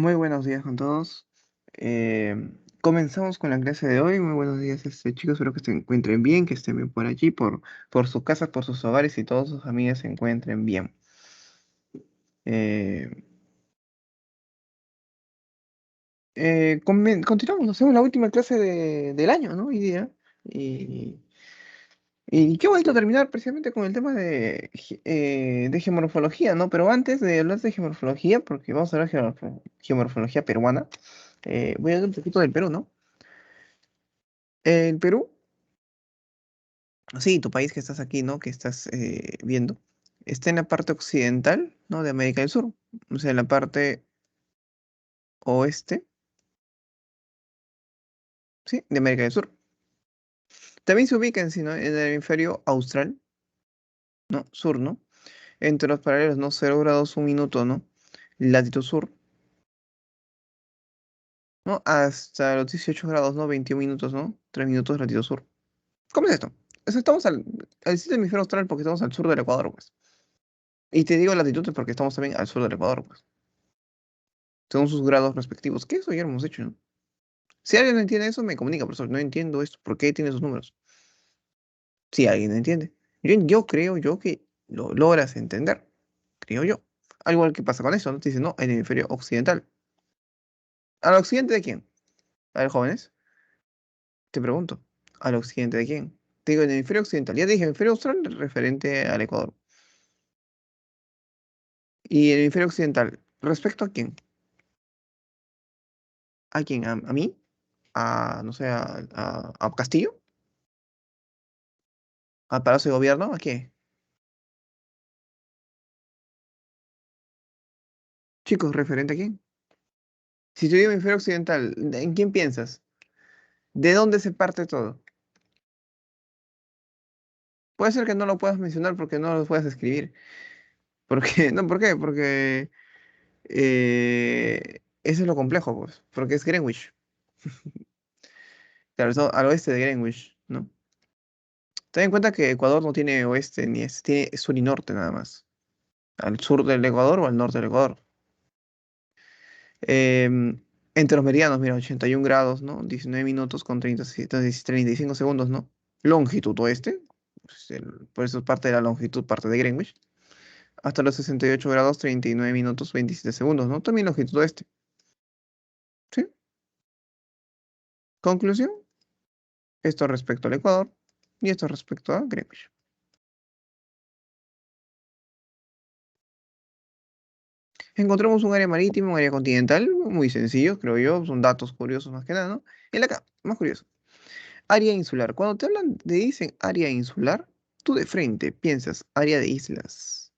Muy buenos días con todos. Eh, Comenzamos con la clase de hoy. Muy buenos días, chicos. Espero que se encuentren bien, que estén bien por allí, por sus casas, por sus hogares y todos sus familias se encuentren bien. Eh, Continuamos, hacemos la última clase del año, ¿no? Hoy día. Y, y qué bonito terminar precisamente con el tema de geomorfología, ¿no? Pero antes de hablar de geomorfología, porque vamos a hablar de geomorfología peruana, voy a hablar un poquito del Perú, ¿no? El Perú. Sí, tu país que estás aquí, ¿no? Que estás viendo, está en la parte occidental, ¿no? De América del Sur, o sea, en la parte oeste, ¿sí? De América del Sur. También se ubica en, sí, ¿no? En el hemisferio austral, ¿no? Sur, ¿no? Entre los paralelos, ¿no? 0 grados 1 minuto, ¿no? Latitud sur, ¿no? Hasta los 18 grados, ¿no? 21 minutos, ¿no? 3 minutos latitud sur. ¿Cómo es esto? O sea, estamos al sitio del hemisferio austral porque estamos al sur del Ecuador, pues. Y te digo latitud porque estamos también al sur del Ecuador, pues. Según sus grados respectivos. ¿Qué eso ya lo hemos hecho, ¿no? Si alguien no entiende eso, me comunica, profesor. No entiendo esto. ¿Por qué tiene esos números? Si alguien no entiende. Yo creo yo que lo logras entender. Creo yo. Al igual que pasa con eso, ¿no? Te dice, no, el hemisferio occidental. ¿Al occidente de quién? A ver, jóvenes, te pregunto. ¿Al occidente de quién? Te digo, el hemisferio occidental. Ya te dije, hemisferio austral referente al Ecuador. Y el hemisferio occidental, ¿respecto a quién? ¿A quién? ¿A mí? ¿A, no sé, a Castillo? ¿Al Palacio de Gobierno? ¿A qué? Chicos, ¿referente a quién? Si te digo hemisferio occidental, ¿en quién piensas? ¿De dónde se parte todo? Puede ser que no lo puedas mencionar porque no lo puedas escribir. Porque, no, ¿por qué? Porque eso es lo complejo, pues. Porque es Greenwich. Claro, eso al oeste de Greenwich, ¿no? Ten en cuenta que Ecuador no tiene oeste ni este, tiene sur y norte nada más. Al sur del Ecuador o al norte del Ecuador. Entre los meridianos, mira, 81 grados, ¿no? 19 minutos con 35 segundos, ¿no? Longitud oeste. Pues, por eso es parte de la longitud, parte de Greenwich. Hasta los 68 grados 39 minutos 27 segundos, ¿no? También longitud oeste. ¿Sí? Conclusión, esto respecto al Ecuador y esto respecto a Greenwich. Encontramos un área marítima, un área continental, muy sencillo, creo yo, son datos curiosos más que nada, ¿no? El acá, más curioso. Área insular. Cuando te hablan de dicen área insular, tú de frente piensas área de islas.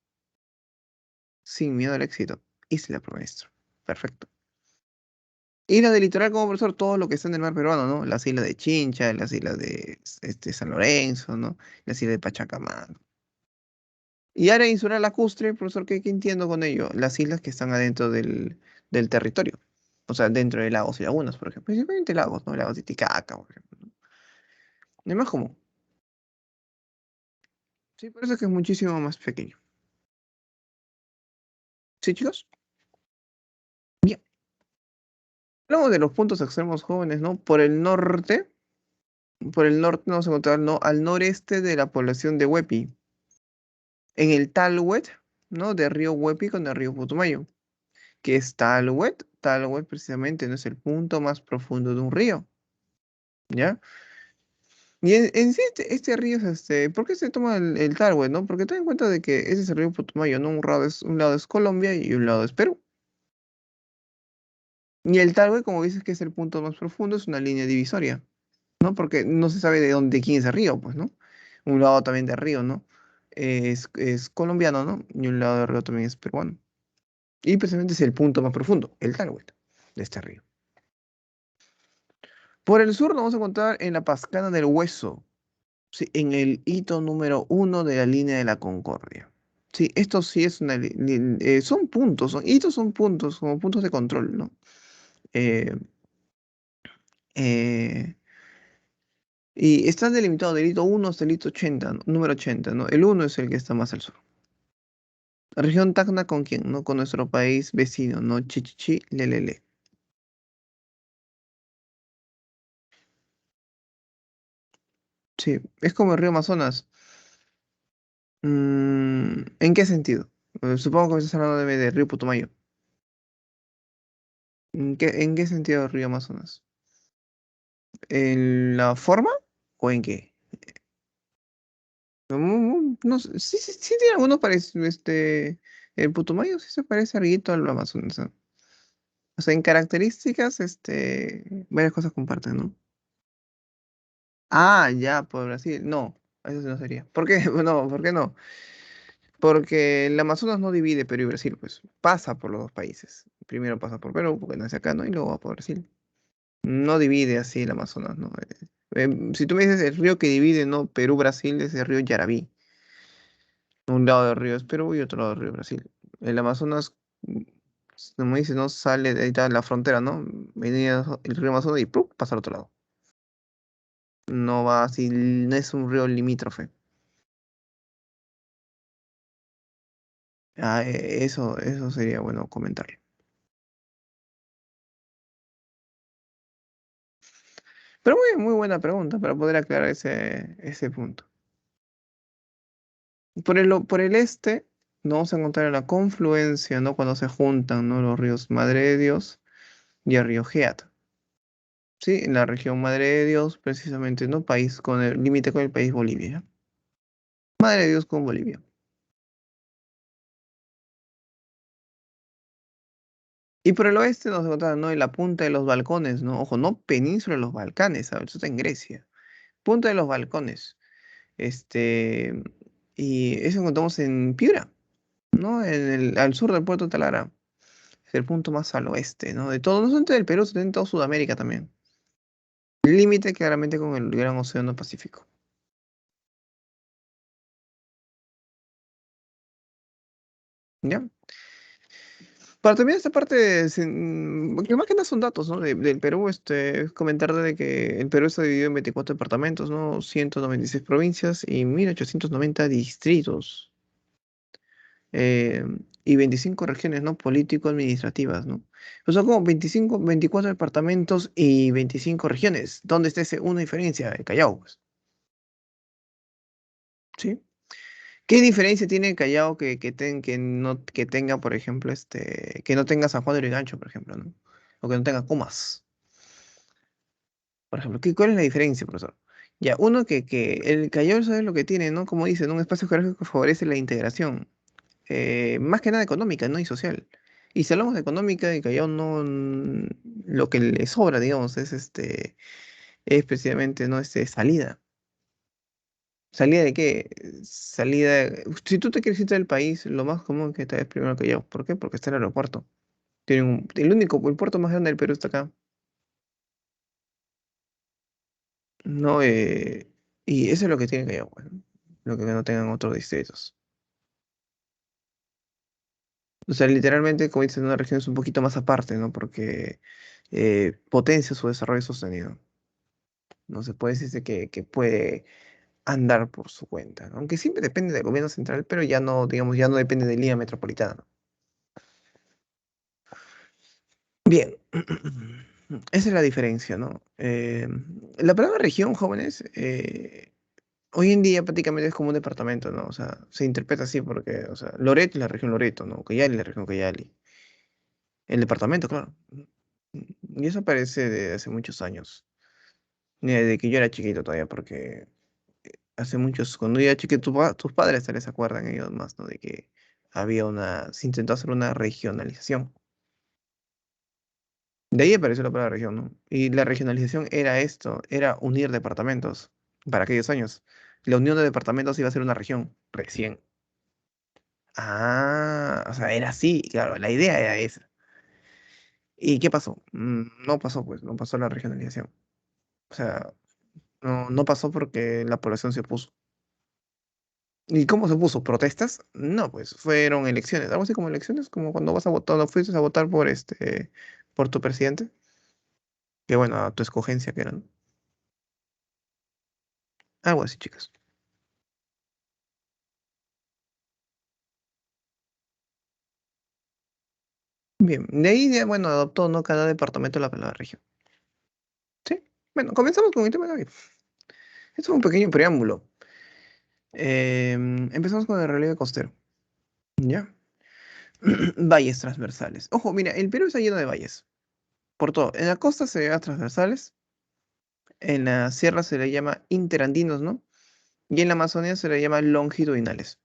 Sin miedo al éxito. Isla, por maestro. Perfecto. Islas del litoral como profesor, todo lo que está en el mar peruano, ¿no? Las islas de Chincha, las islas de San Lorenzo, ¿no? Las islas de Pachacamac. Y área insular lacustre, profesor, ¿qué entiendo con ello? Las islas que están adentro del territorio. O sea, dentro de lagos y lagunas, por ejemplo. Principalmente lagos, ¿no? Lagos de Titicaca, por ejemplo, ¿no? Es más común. Sí, por eso es que es muchísimo más pequeño. ¿Sí, chicos? Bien. Hablamos de los puntos extremos jóvenes, ¿no? Por el norte nos vamos a encontrar, ¿no? Al noreste de la población de Huepi, en el Talhuet, ¿no? De río Huepi con el río Putumayo. ¿Qué es Talhuet? Talhuet precisamente no es el punto más profundo de un río, ¿ya? Y en sí este río es ¿por qué se toma el Talhuet, no? Porque ten en cuenta de que ese es el río Putumayo, ¿no? Un lado es Colombia y un lado es Perú. Y el Talhuet, como dices que es el punto más profundo, es una línea divisoria, ¿no? Porque no se sabe de quién es el río, pues, ¿no? Un lado también del río, ¿no? Es colombiano, ¿no? Y un lado del río también es peruano. Y precisamente es el punto más profundo, el Talhuet, de este río. Por el sur nos vamos a encontrar en la Pascana del Hueso, sí, en el hito número 1 de la línea de la Concordia. Sí, esto sí es son puntos, hitos son puntos, como puntos de control, ¿no? Eh, eh, y están delimitados del hito 1 hasta el hito 80, ¿no? Número 80, ¿no? El 1 es el que está más al sur. Región Tacna con quién, ¿no? Con nuestro país vecino, ¿no? Chichichi, lelele. Sí, es como el río Amazonas. ¿En qué sentido? Supongo que me estás hablando de río Putumayo. ¿En qué sentido el río Amazonas? ¿En la forma o en qué? No sé, sí, sí, sí tiene algunos parecidos, el Putumayo sí se parece algo al Amazonas, ¿no? O sea, en características, varias cosas comparten, ¿no? Ah, ya, por Brasil, no, eso sí no sería. ¿Por qué? No, ¿por qué no? Porque el Amazonas no divide Perú y Brasil, pues pasa por los dos países. Primero pasa por Perú, porque nace acá, ¿no? Y luego va por Brasil. No divide así el Amazonas, ¿no? Si tú me dices el río que divide, ¿no? Perú-Brasil es el río Yarabí. Un lado del río es Perú y otro lado del río es Brasil. El Amazonas, como dices, no sale de ahí está la frontera, ¿no? Venía el río Amazonas y ¡prup! Pasa al otro lado. No va así, no es un río limítrofe. Ah, eso sería bueno comentarlo. Pero muy buena pregunta para poder aclarar ese punto. Por el este, nos vamos a encontrar en la confluencia, ¿no? Cuando se juntan, ¿no? Los ríos Madre de Dios y el río Geat. Sí, en la región Madre de Dios, precisamente, ¿no? País con el límite con el país Bolivia. Madre de Dios con Bolivia. Y por el oeste nos encontramos, ¿no? En la punta de los Balcones, ¿no? Ojo, no península de los Balcanes, ¿sabes? Eso está en Grecia. Punta de los Balcones. Este, y eso encontramos en Piura, ¿no? Al sur del puerto de Talara. Es el punto más al oeste, ¿no? De todo, no solamente del Perú, sino en toda Sudamérica también. Límite claramente con el Gran Océano Pacífico. ¿Ya? Para terminar esta parte, que más que nada son datos, ¿no? Del Perú, es comentar de que el Perú está dividido en 24 departamentos, ¿no? 196 provincias y 1890 distritos. eh, y 25 regiones, ¿no? Político-administrativas, ¿no? O sea, como 24 departamentos y 25 regiones. ¿Dónde está ese una diferencia? El Callao, pues. ¿Sí? ¿Qué diferencia tiene el Callao que tenga, por ejemplo, que no tenga San Juan de Lurigancho, por ejemplo, ¿no? O que no tenga Comas, por ejemplo. ¿Cuál es la diferencia, profesor? Ya, uno que el Callao sabe lo que tiene, ¿no? Como dicen, un espacio geográfico que favorece la integración, más que nada económica, ¿no? Y social. Y si hablamos de económica, el Callao no, lo que le sobra, digamos, es precisamente, ¿no? Salida. ¿Salida de qué? Si tú te quieres ir del país, lo más común que te es primero que yo. ¿Por qué? Porque está el aeropuerto. El puerto más grande del Perú está acá. No, y eso es lo que tiene Callao, pues, ¿no? Lo que no tengan otros distritos. O sea, literalmente, como dices, una región es un poquito más aparte, ¿no? Porque potencia su desarrollo sostenido. No se puede decir que puede andar por su cuenta, ¿no? Aunque siempre depende del gobierno central, pero ya no, digamos, ya no depende de línea metropolitana, ¿no? Bien, esa es la diferencia, ¿no? La palabra región, jóvenes, hoy en día prácticamente es como un departamento, ¿no? O sea, se interpreta así porque, o sea, Loreto es la región Loreto, ¿no? Cayali es la región Cayali. El departamento, claro. Y eso aparece de hace muchos años, ni desde que yo era chiquito todavía, porque hace muchos, cuando yo era chiquito, tus padres tal vez se acuerdan ellos más, ¿no? De que se intentó hacer una regionalización. De ahí apareció la palabra región, ¿no? Y la regionalización era esto, era unir departamentos para aquellos años. La unión de departamentos iba a ser una región, recién. Ah, o sea, era así, claro, la idea era esa. ¿Y qué pasó? No pasó, pues, no pasó la regionalización. O sea, no pasó porque la población se opuso. ¿Y cómo se opuso? ¿Protestas? No, pues fueron elecciones, algo así como elecciones, como cuando vas a votar, cuando fuiste a votar por tu presidente, que bueno, a tu escogencia que era, ¿no? Algo así, chicas. Bien, de ahí, bueno, adoptó, ¿no? Cada departamento la palabra región. ¿Sí? Bueno, comenzamos con el tema de hoy. Esto es un pequeño preámbulo. Empezamos con el relieve costero. ¿Ya? Valles transversales. Ojo, mira, el Perú está lleno de valles. Por todo. En la costa se llama transversales, en la sierra se le llama interandinos, ¿no? Y en la Amazonía se le llama longitudinales.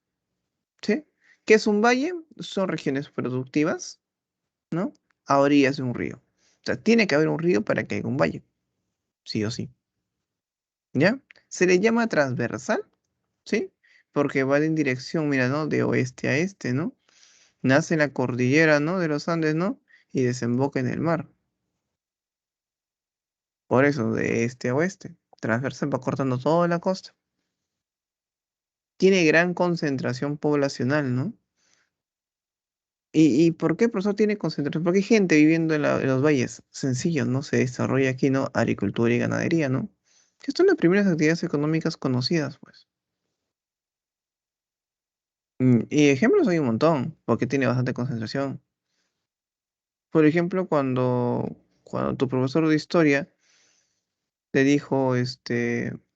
¿Sí? ¿Qué es un valle? Son regiones productivas, ¿no? A orillas de un río. O sea, tiene que haber un río para que haya un valle, sí o sí. ¿Ya? Se le llama transversal, ¿sí? Porque va en dirección, mira, ¿no? De oeste a este, ¿no? Nace en la cordillera, ¿no? De los Andes, ¿no? Y desemboca en el mar. Por eso, de este a oeste. Transversal va cortando toda la costa. Tiene gran concentración poblacional, ¿no? ¿Y por qué, profesor, tiene concentración? Porque hay gente viviendo en los valles. Sencillo, ¿no? Se desarrolla aquí, ¿no? Agricultura y ganadería, ¿no? Que son las primeras actividades económicas conocidas, pues. Y ejemplos hay un montón, porque tiene bastante concentración. Por ejemplo, cuando tu profesor de historia te dijo,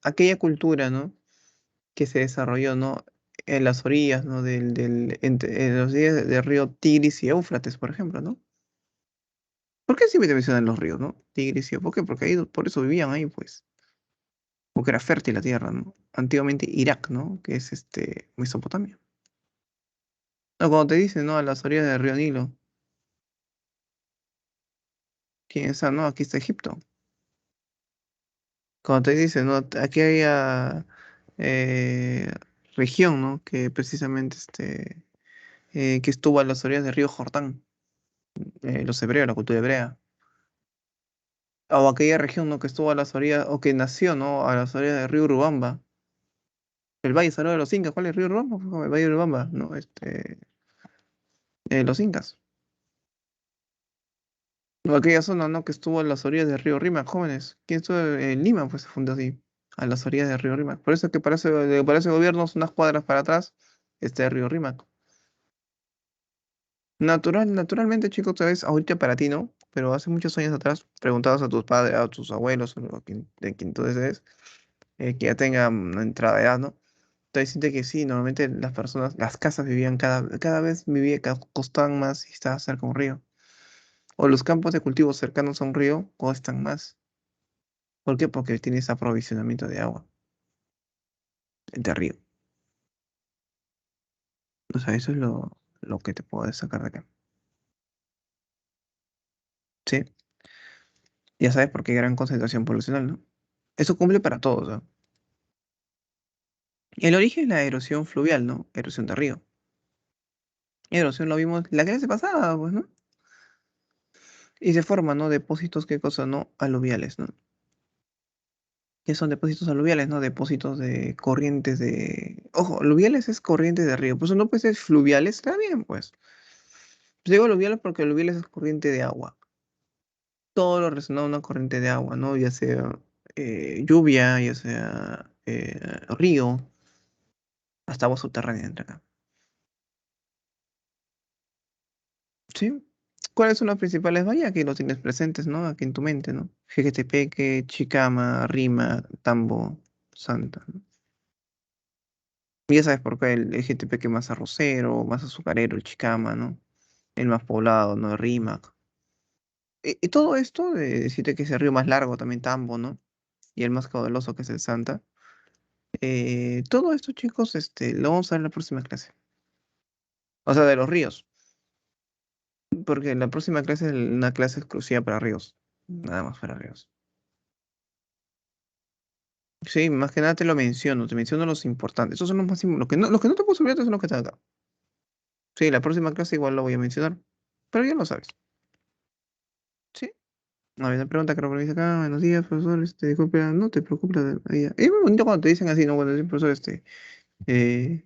aquella cultura, ¿no? Que se desarrolló, ¿no? En las orillas, ¿no? En los días del río Tigris y Éufrates, por ejemplo, ¿no? ¿Por qué siempre te mencionan los ríos, ¿no? Tigris y ¿por qué? Porque ahí, por eso vivían ahí, pues. Porque era fértil la tierra, ¿no? Antiguamente Irak, ¿no? Que es Mesopotamia. No, cuando te dicen, ¿no? A las orillas del río Nilo, ¿quién está? No, aquí está Egipto. Cuando te dicen, ¿no? Aquí hay región, ¿no? Que precisamente que estuvo a las orillas del río Jordán, los hebreos, la cultura hebrea. O aquella región, ¿no? Que estuvo a las orillas, o que nació, ¿no? A las orillas del río Urubamba. El Valle Sagrado de los Incas, ¿cuál es el río Urubamba? El Valle Urubamba, ¿no? Los Incas. O aquella zona, ¿no? Que estuvo a las orillas del río Rímac, jóvenes. ¿Quién estuvo en Lima? Pues se fundó así, a las orillas del río Rímac. Por eso que parece gobiernos unas cuadras para atrás, está el río Rímac. Naturalmente, chicos, tal vez ahorita para ti no, pero hace muchos años atrás, preguntabas a tus padres, a tus abuelos, o de quien tú desees, que ya tengan una entrada de edad, ¿no? Te dicen que sí, normalmente las personas, las casas vivían cada vez costaban más y estaba cerca de un río. O los campos de cultivo cercanos a un río cuestan más. ¿Por qué? Porque tienes aprovisionamiento de agua de río. O sea, eso es lo que te puedo sacar de acá. Sí, ya sabes por qué gran concentración poblacional, ¿no? Eso cumple para todos, ¿no? El origen es la erosión fluvial, ¿no? Erosión de río. Erosión lo vimos la clase pasada, pues, ¿no? Y se forman, ¿no? Depósitos, ¿qué cosa, no? Aluviales, ¿no? ¿Qué son depósitos aluviales, no? Depósitos de corrientes de... Ojo, aluviales es corrientes de río. Pues no puede ser fluviales, está bien, pues. Pues digo aluviales porque aluviales es corriente de agua. Todo lo relacionado a una corriente de agua, ¿no? Ya sea lluvia, ya sea río, hasta agua subterránea entra acá. ¿Sí? ¿Cuáles son los principales valles? Aquí los tienes presentes, ¿no? Aquí en tu mente, ¿no? Jequetepeque, Chicama, Rima, Tambo, Santa, ¿no? Y ya sabes por qué el Jequetepeque más arrocero, más azucarero, el Chicama, ¿no? El más poblado, ¿no? Rímac. Y todo esto de decirte que es el río más largo, también Tambo, ¿no? Y el más caudaloso que es el Santa. Todo esto, chicos, lo vamos a ver en la próxima clase. O sea, de los ríos. Porque la próxima clase es una clase exclusiva para ríos. Nada más para ríos. Sí, más que nada te menciono los importantes. Esos son los más los que no te puedo subir son los que están acá. Sí, la próxima clase igual lo voy a mencionar. Pero ya lo sabes. Sí. A ver, una pregunta que me dice acá. Buenos días, profesor. Disculpe, no te preocupes. Es muy bonito cuando te dicen así, ¿no? Cuando dicen, profesor, eh,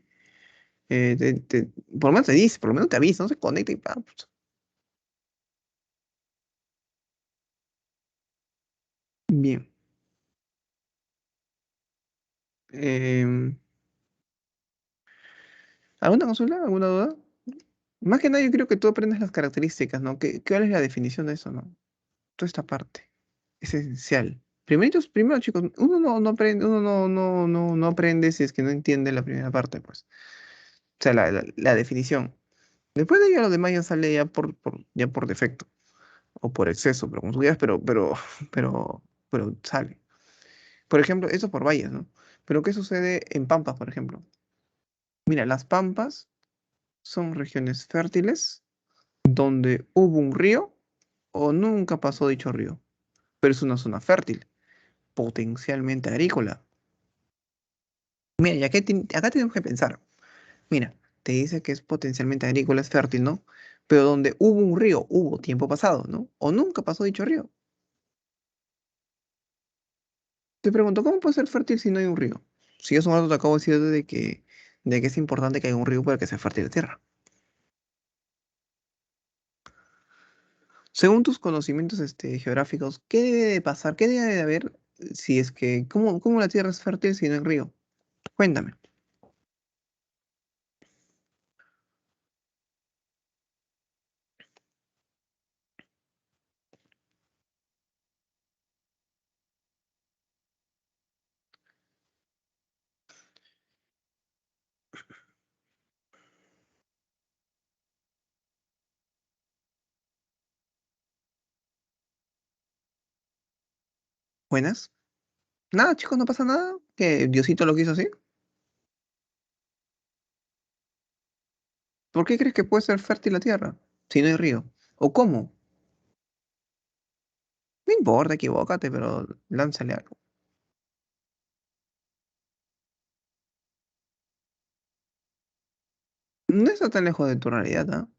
por lo menos te dice, por lo menos te avisa, no se conecta y pa, pues. Bien. Em, ¿Alguna consulta? ¿Alguna duda? Más que nada, yo creo que tú aprendes las características, ¿no? ¿Cuál es la definición de eso, no? Toda esta parte. Es esencial. Primero, chicos, uno no aprende, uno no aprende si es que no entiende la primera parte, pues. O sea, la definición. Después de ello, lo demás ya sale ya ya por defecto. O por exceso, pero como tú quieras, pero, pero sale. Por ejemplo, eso por valles, ¿no? Pero ¿qué sucede en Pampas, por ejemplo? Mira, las Pampas son regiones fértiles donde hubo un río o nunca pasó dicho río, pero es una zona fértil, potencialmente agrícola. Mira, y acá tenemos que pensar. Mira, te dice que es potencialmente agrícola, es fértil, ¿no? Pero donde hubo un río, hubo tiempo pasado, ¿no? O nunca pasó dicho río. Te pregunto, ¿cómo puede ser fértil si no hay un río? Si hace un rato te acabo de decir de que es importante que haya un río para que sea fértil la tierra. Según tus conocimientos geográficos, ¿qué debe de pasar? ¿Qué debe de haber si es que, cómo la tierra es fértil si no hay río? Cuéntame. ¿Buenas? Nada, chicos, no pasa nada. Que Diosito lo quiso así. ¿Por qué crees que puede ser fértil la tierra si no hay río? ¿O cómo? No importa, equivócate, pero lánzale algo. No está tan lejos de tu realidad, ¿ah?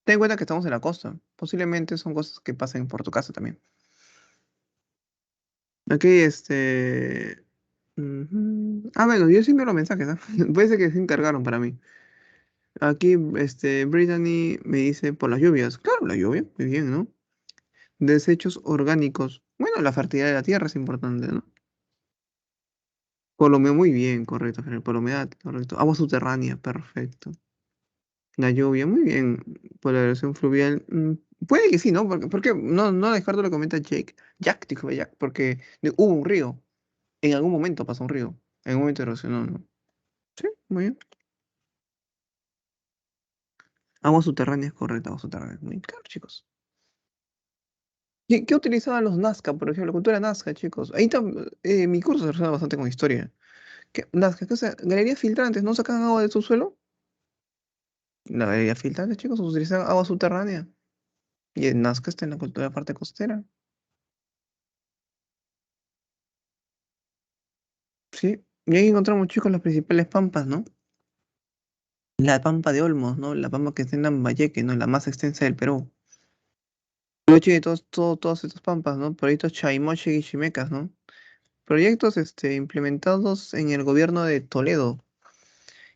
Ten en cuenta que estamos en la costa. Posiblemente son cosas que pasen por tu casa también. Aquí, Ah, bueno, yo sí envío los mensajes, ¿ah? Puede ser que se encargaron para mí. Aquí, Brittany me dice por las lluvias. Claro, la lluvia, muy bien, ¿no? Desechos orgánicos. Bueno, la fertilidad de la tierra es importante, ¿no? Por lo muy bien, correcto, Fer, por la humedad, correcto. Agua subterránea, perfecto. La lluvia, muy bien. Por la erosión fluvial, puede que sí, ¿no? Porque no descarto lo que comenta Jake. Jack, dijo Jack, porque hubo un río. En algún momento pasó un río. En un momento erosionó, ¿no? Sí, muy bien. Agua subterránea, correcto, agua subterránea. Muy bien, claro, chicos. ¿Qué utilizaban los Nazca, por ejemplo? Cultura Nazca, chicos. Mi curso se relaciona bastante con historia. Nazca, ¿qué cosa? Galerías filtrantes, ¿no sacan agua del subsuelo? La galería filtrante, chicos, utilizan agua subterránea. Y el Nazca está en la cultura parte costera. Sí. Y ahí encontramos, chicos, las principales pampas, ¿no? La pampa de Olmos, ¿no? La pampa que está en Lambayeque, ¿no? La más extensa del Perú. Luego de todas estas pampas, ¿no? Proyectos Chaimoche y Chimecas, ¿no? Proyectos implementados en el gobierno de Toledo.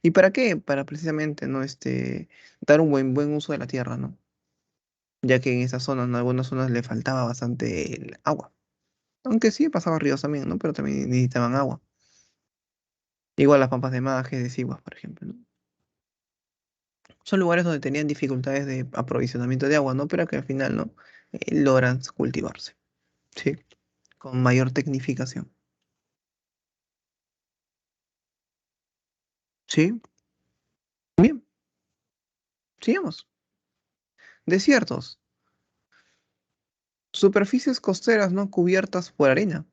¿Y para qué? Para precisamente, ¿no? Dar un buen uso de la tierra, ¿no? Ya que en esas zonas, ¿no? Algunas zonas le faltaba bastante el agua. Aunque sí pasaba ríos también, ¿no? Pero también necesitaban agua. Igual las pampas de Maje, de Siguas, por ejemplo, ¿no? Son lugares donde tenían dificultades de aprovisionamiento de agua, ¿no? Pero que al final, ¿no? Logran cultivarse, ¿sí? Con mayor tecnificación. ¿Sí? Bien, sigamos. Desiertos. Superficies costeras, ¿no? Cubiertas por arena.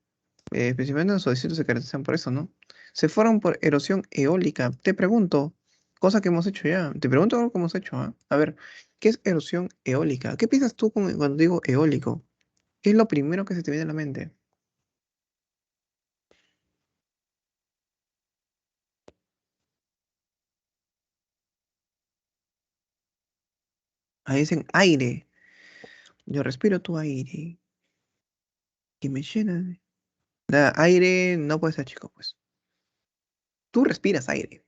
Especialmente los desiertos se caracterizan por eso, ¿no? Se forman por erosión eólica. Te pregunto, cosa que hemos hecho ya. Te pregunto algo que hemos hecho, ¿ah? A ver, ¿qué es erosión eólica? ¿Qué piensas tú cuando digo eólico? ¿Qué es lo primero que se te viene a la mente? Ahí dicen aire. Yo respiro tu aire, que me llena de... Aire no puede ser chico, pues. Tú respiras aire.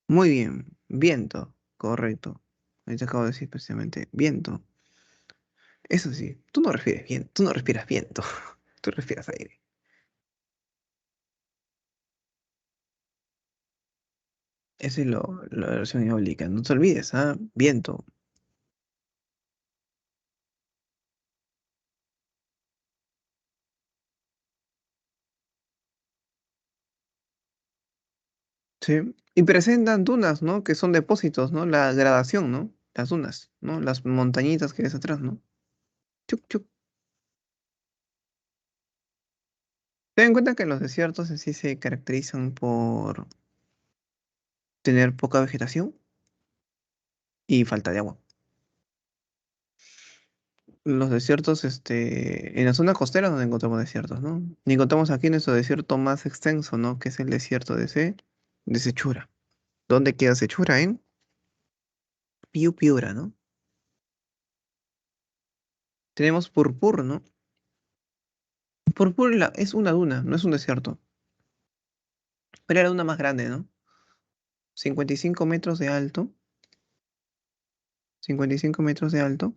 Muy bien. Viento. Correcto. Ahí te acabo de decir precisamente viento. Eso sí, tú no respiras bien, tú no respiras viento. Tú respiras aire. Esa es la versión eólica. No te olvides, ¿ah? Viento. Sí. Y presentan dunas, ¿no? Que son depósitos, ¿no? La gradación, ¿no? Las dunas, ¿no? Las montañitas que ves atrás, ¿no? Chuc, chuc. Ten en cuenta que los desiertos en sí se caracterizan por tener poca vegetación y falta de agua. Los desiertos, en la zona costera donde encontramos desiertos, ¿no? Y encontramos aquí nuestro desierto más extenso, ¿no? Que es el desierto de Sechura. ¿Dónde queda Sechura? En Piura, ¿no? Tenemos Purpur, ¿no? Purpur es una duna, no es un desierto. Pero era la duna más grande, ¿no? 55 metros de alto, 55 metros de alto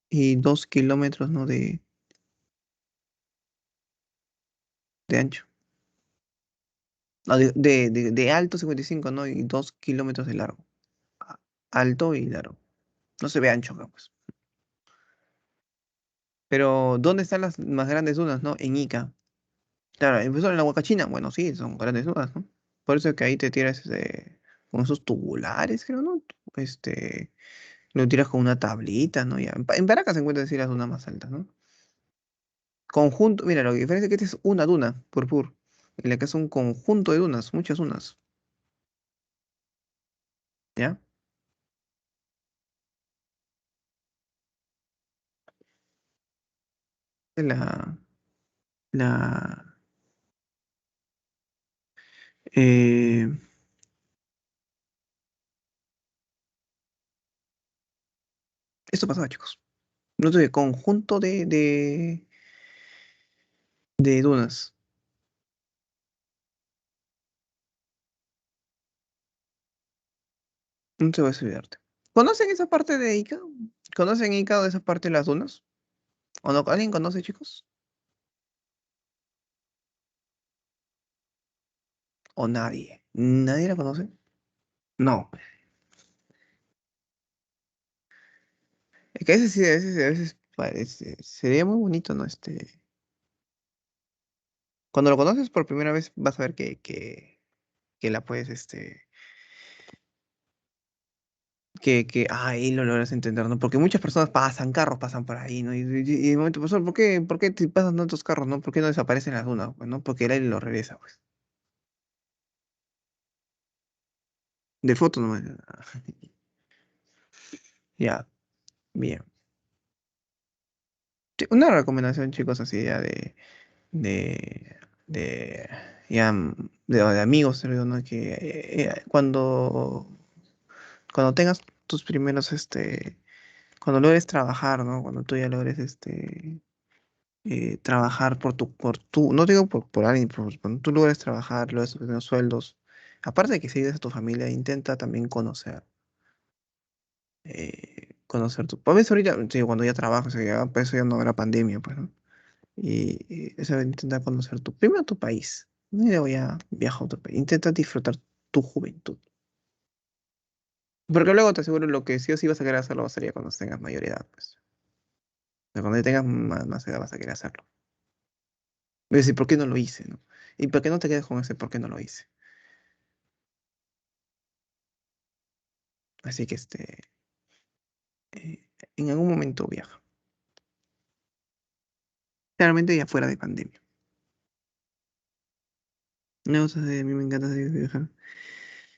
y 2 kilómetros, ¿no? De ancho. No, de alto 55, ¿no? Y 2 kilómetros de largo. A- Alto y largo. No se ve ancho acá, pues. Pero, ¿dónde están las más grandes dunas, no? En Ica. Claro, empezó en la Huacachina. Bueno, sí, son grandes dunas, ¿no? Por eso es que ahí te tiras con esos tubulares, creo, ¿no? Lo tiras con una tablita, ¿no? Ya. En Paracas se encuentran así las dunas más altas, ¿no? Conjunto, mira, lo que diferencia es que esta es una duna, pur. En la que es un conjunto de dunas, muchas dunas, ¿ya? La, la, eh, esto pasaba, chicos. No tuve conjunto de dunas. No te voy a olvidarte. ¿Conocen esa parte de Ica? ¿Conocen Ica o esa parte de las dunas? ¿O no? ¿Alguien conoce, chicos? ¿O nadie? ¿Nadie la conoce? No. Es que a veces sí, a veces parece, sería muy bonito, ¿no? Cuando lo conoces por primera vez vas a ver que la puedes, que ahí lo logras entender, ¿no? Porque muchas personas pasan, carros pasan por ahí, ¿no? Y de momento, profesor, ¿por qué te pasan tantos carros, ¿no? ¿Por qué no desaparecen las dunas, pues, ¿no? Porque el aire lo regresa, pues. De foto nomás. Ya, bien. Sí, una recomendación, chicos, así ya de, de, ya, de amigos, te digo, ¿no? Que cuando tengas tus primeros, cuando logres trabajar, ¿no? Cuando tú ya logres, trabajar no digo por alguien, cuando tú logres trabajar, logres tus primeros sueldos, aparte de que si ayudes a tu familia, intenta también conocer tu, a veces ahorita, sí, cuando ya trabajas, ya, pues eso ya no habrá pandemia, pues, ¿no? Y eso, intenta conocer primero tu país, y luego ya viaja a otro país, intenta disfrutar tu juventud. Porque luego te aseguro lo que sí o sí vas a querer hacerlo va a ser ya cuando tengas mayor edad, pues. O sea, cuando ya tengas más edad vas a querer hacerlo. Es decir, ¿por qué no lo hice, no? Y por qué no te quedes con ese por qué no lo hice. Así que en algún momento viaja. Claramente ya fuera de pandemia. No, o sea, a mí me encanta viajar.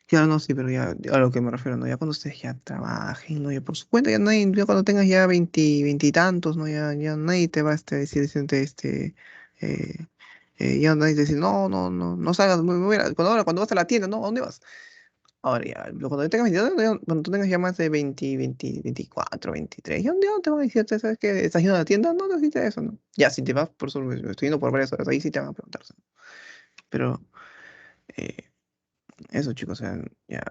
Claro, no, sí, pero ya a lo que me refiero, ¿no? Ya cuando ustedes ya trabajen, ¿no? Ya por su cuenta, ya cuando tengas ya 20 y tantos, ¿no? Ya nadie te va a decir, eh, ya nadie te dice, no, no, no, no salgas, cuando vas a la tienda, ¿no? ¿A dónde vas? Ahora ya, cuando tengas 22, cuando tú tengas ya más de 24, 23, ya no te van a decir, ¿sabes qué? ¿Estás yendo a la tienda? No, no hiciste eso, ¿no? Ya, si te vas por solo, estoy yendo por varias horas, ahí sí te van a preguntar. ¿Sí? Pero eh, eso, chicos, o sea, ya,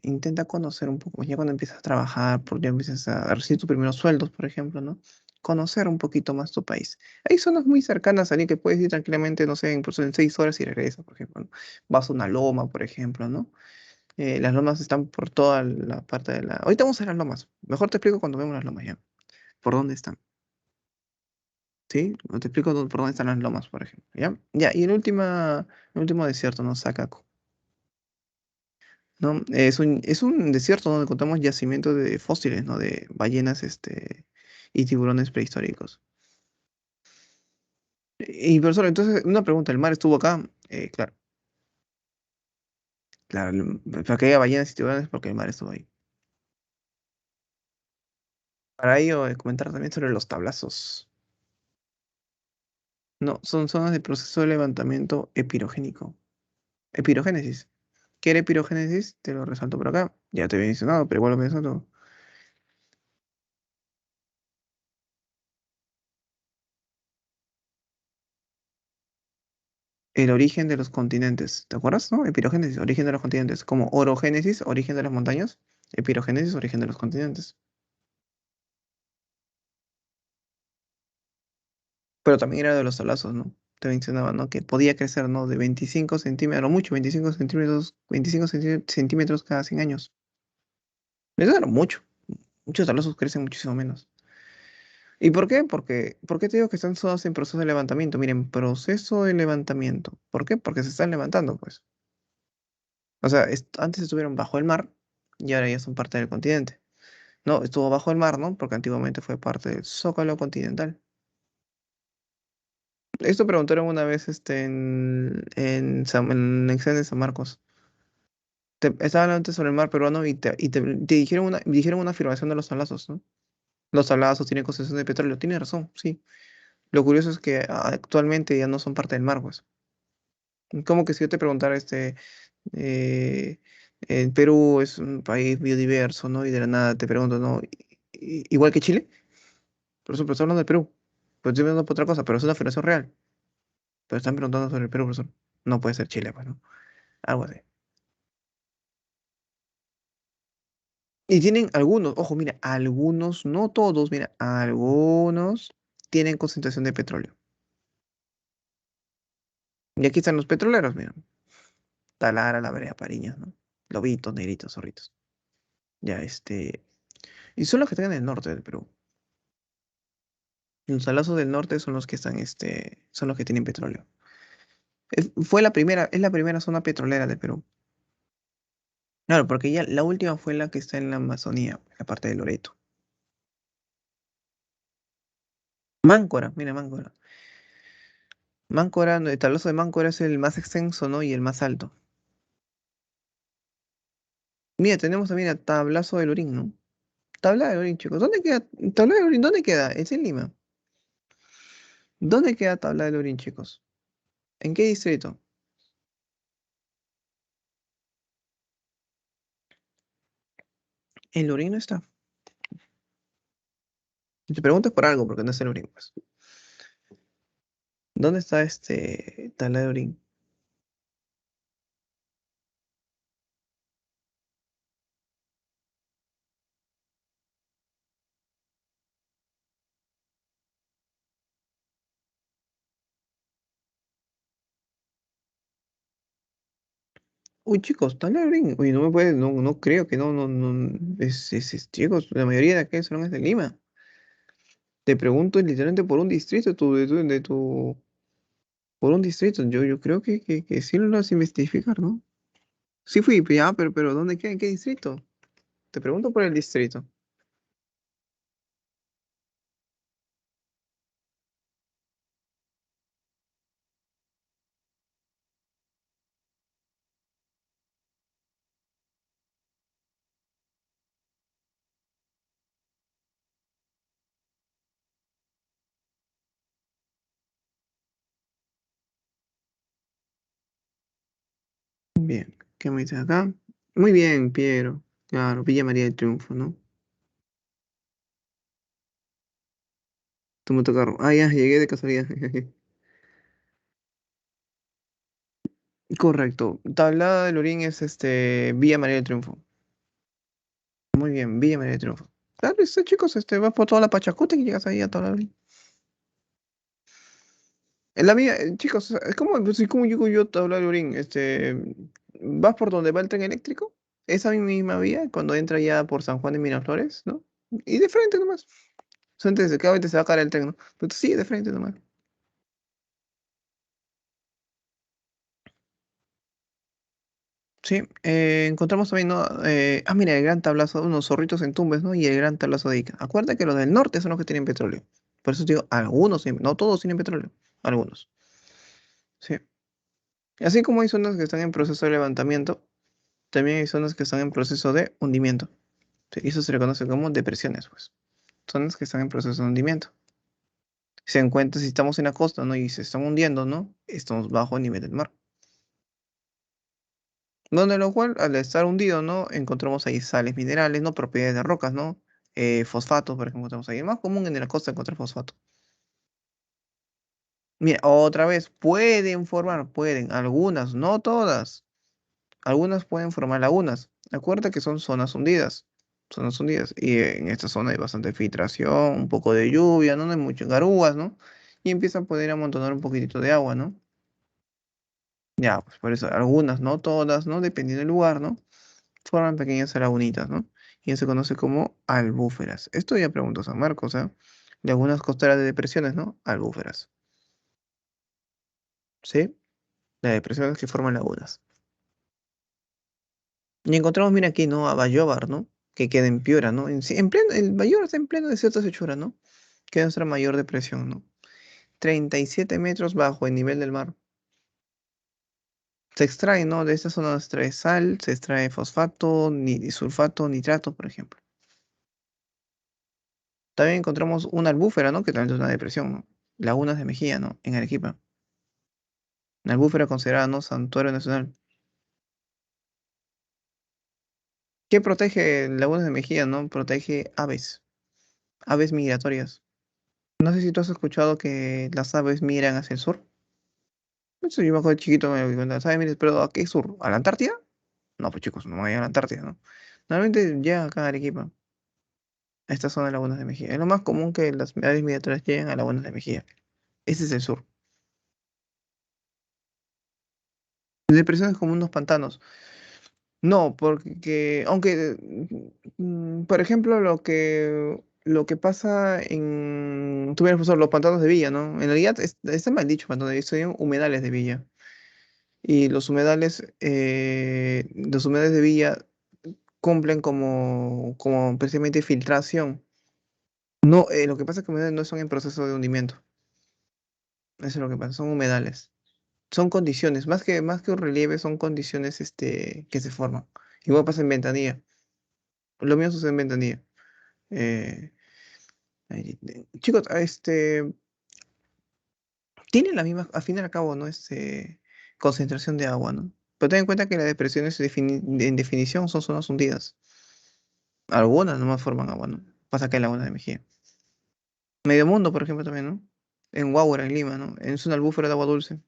intenta conocer un poco, ya cuando empiezas a trabajar, ya empiezas a recibir tus primeros sueldos, por ejemplo, ¿no? conocer un poquito más tu país. Hay zonas muy cercanas a que puedes ir tranquilamente, no sé, incluso en 6 horas y regresas, por ejemplo, ¿no? Vas a una loma, por ejemplo, ¿no? Las lomas están por toda la parte de la... Ahorita vamos a las lomas. Mejor te explico cuando vemos las lomas ya. ¿Por dónde están? ¿Sí? O te explico por dónde están las lomas, por ejemplo. ¿Ya? Ya, y el último desierto, ¿no? Sakako. ¿No? Es un desierto donde encontramos yacimientos de fósiles, ¿no? De ballenas, y tiburones prehistóricos. Y profesor, entonces, una pregunta, ¿el mar estuvo acá? Claro, claro, para que haya ballenas y tiburones porque el mar estuvo ahí. Para ello, comentar también sobre los tablazos. No, son zonas de proceso de levantamiento epirogénico. Epirogénesis. ¿Qué era epirogénesis? Te lo resalto por acá. Ya te había mencionado, pero igual lo menciono. El origen de los continentes. ¿Te acuerdas, no? Epirogénesis, origen de los continentes. Como orogénesis, origen de las montañas. Epirogénesis, origen de los continentes. Pero también era de los talazos, ¿no? Te mencionaba, ¿no? Que podía crecer, ¿no? De 25 centímetros, a lo mucho, 25 centímetros, 25 centímetros cada 100 años. Eso era mucho. Muchos talazos crecen muchísimo menos. ¿Y por qué? ¿Por qué te digo que están todos en proceso de levantamiento? Miren, proceso de levantamiento. ¿Por qué? Porque se están levantando, pues. O sea, antes estuvieron bajo el mar y ahora ya son parte del continente. No, estuvo bajo el mar, ¿no? Porque antiguamente fue parte del Zócalo continental. Esto preguntaron una vez en el examen de San Marcos. Estaban antes sobre el mar peruano y te dijeron una afirmación de los salazos, ¿no? Los salazos tienen concesión de petróleo. Tiene razón, sí. Lo curioso es que actualmente ya no son parte del mar, pues. Como que si yo te preguntara, eh, Perú es un país biodiverso, ¿no? Y de la nada te pregunto, ¿no? Igual que Chile, por eso, pero estoy hablando del Perú. Pues estoy hablando por otra cosa, pero es una afirmación real. Pero están preguntando sobre el Perú, profesor. No puede ser Chile, pues, ¿no? Algo así. Y tienen algunos, ojo, mira, algunos, no todos, mira, algunos tienen concentración de petróleo. Y aquí están los petroleros, mira. Talara, La Brea, Pariñas, ¿no? Lobitos, negritos, zorritos. Ya, y son los que están en el norte del Perú. Los salazos del norte son los que están, son los que tienen petróleo. Es la primera zona petrolera del Perú. Claro, porque ya la última fue la que está en la Amazonía, la parte de Loreto. Máncora, mira, Máncora. Máncora, no, el tablazo de Máncora es el más extenso, ¿no? Y el más alto. Mira, tenemos también el tablazo del Urín, ¿no? Tabla del Urín, chicos. ¿Dónde queda? Tabla del Urín, ¿dónde queda? Es en Lima. ¿Dónde queda Tabla del Urín, chicos? ¿En qué distrito? El Urín no está. Te preguntas por algo, porque no es el Urín, pues. ¿Dónde está Tabla del Urín? Uy, chicos, Tabla del Urín. Uy, no me puede, no, no creo que no, no, no. Chicos, la mayoría de aquel salón es de Lima. Te pregunto literalmente por un distrito, por un distrito. Yo creo que sí lo vas a investigar, ¿no? Sí fui, ya, pero ¿dónde queda? ¿En qué distrito? Te pregunto por el distrito. Bien, ¿qué me dices acá? Muy bien, Piero. Claro, Villa María del Triunfo, ¿no? Tu motocarro. Ah, ya, llegué de casualidad. Correcto. Tablada del Orín es Villa María del Triunfo. Muy bien, Villa María del Triunfo. Claro, chicos, vas por toda la Pachacuta y llegas ahí a toda la... En la vía, chicos, es como, pues, sí, como digo yo, tabla de Orín, vas por donde va el tren eléctrico, esa misma vía, cuando entra ya por San Juan de Miraflores, ¿no? Y de frente nomás. Cada vez se va a caer el tren, ¿no? Pero sí, de frente nomás. Sí, encontramos también, ¿no? Mira, el gran tablazo, unos zorritos en Tumbes, ¿no? Y el gran tablazo de Ica. Acuérdate que los del norte son los que tienen petróleo. Por eso te digo, algunos, no todos tienen petróleo, algunos. Sí. Así como hay zonas que están en proceso de levantamiento, también hay zonas que están en proceso de hundimiento. Sí, y eso se le conoce como depresiones, pues. Zonas que están en proceso de hundimiento. Se encuentra, si estamos en la costa, ¿no? Y se están hundiendo, ¿no? Estamos bajo el nivel del mar. Donde lo cual, al estar hundido, ¿no? Encontramos ahí sales minerales, ¿no? Propiedades de rocas, ¿no? Fosfatos, por ejemplo, encontramos ahí. Es más común en la costa encontrar fosfato. Mira, otra vez, pueden, algunas, no todas. Algunas pueden formar lagunas. Acuérdate que son zonas hundidas. Zonas hundidas. Y en esta zona hay bastante filtración, un poco de lluvia, ¿no? No hay muchas garúas, ¿no? Y empieza a poder amontonar un poquitito de agua, ¿no? Ya, pues por eso, algunas, no todas, ¿no? Dependiendo del lugar, ¿no? Forman pequeñas lagunitas, ¿no? Y eso se conoce como albúferas. Esto ya preguntó San Marcos, ¿eh? Lagunas costeras de depresiones, ¿no? Albúferas. ¿Sí? Las depresiones que forman lagunas. Y encontramos, mira aquí, ¿no? A Bayóvar, ¿no? Que queda en Piura, ¿no? En pleno, el Bayóvar está en pleno desierto de Sechura, ¿no? Que es nuestra mayor depresión, ¿no? 37 metros bajo el nivel del mar. Se extrae, ¿no? De esta zona se extrae sal, se extrae fosfato, ni sulfato, nitrato, por ejemplo. También encontramos una albúfera, ¿no? Que también es una depresión, ¿no? Lagunas de Mejía, ¿no? En Arequipa. Una albúfera considerada, ¿no? Santuario nacional. ¿Qué protege Lagunas de Mejía, no? Protege aves, aves migratorias. No sé si tú has escuchado que las aves migran hacia el sur. Eso yo me acuerdo de chiquito, me di cuenta, ¿sabes? Mire, pero ¿a qué sur? ¿A la Antártida? No, pues chicos, no vayan a la Antártida, ¿no? Normalmente llegan acá a Arequipa, a esta zona de Lagunas de Mejía. Es lo más común que las aves migratorias lleguen a Lagunas de Mejía. Ese es el sur. Depresiones como unos pantanos. No, porque, aunque, por ejemplo, lo que pasa en, tú ves, profesor, los pantanos de Villa, ¿no? En realidad está mal dicho pantanos de Villa, son humedales de Villa. Y los humedales de Villa cumplen como precisamente filtración. No, lo que pasa es que humedales no son en proceso de hundimiento. Eso es lo que pasa, son humedales. Son condiciones, más que un relieve, son condiciones que se forman. Igual pasa en Ventanilla. Lo mío sucede en Ventanilla. Eh, chicos, tienen la misma, al fin y al cabo, ¿no? Concentración de agua, ¿no? Pero ten en cuenta que las depresiones en definición son zonas hundidas. Algunas nomás forman agua, ¿no? Pasa que hay lagunas de Mejía. Medio Mundo, por ejemplo, también, ¿no? En Huaura, en Lima, ¿no? Es una albúfera de agua dulce.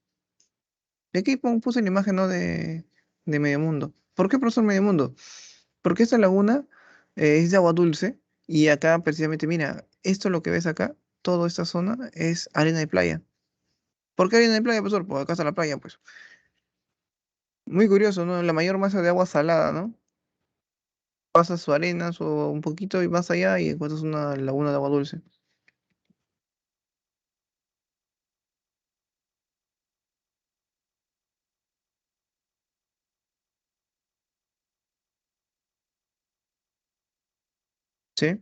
Y aquí puse la imagen, ¿no? De Medio Mundo. ¿Por qué, profesor Medio Mundo? Porque esta laguna es de agua dulce y acá precisamente, mira, esto lo que ves acá, toda esta zona es arena de playa. ¿Por qué arena de playa, profesor? Porque acá está la playa, pues. Muy curioso, ¿no? La mayor masa de agua salada, ¿no? Pasas su arena o un poquito y vas allá y encuentras una laguna de agua dulce. ¿Sí?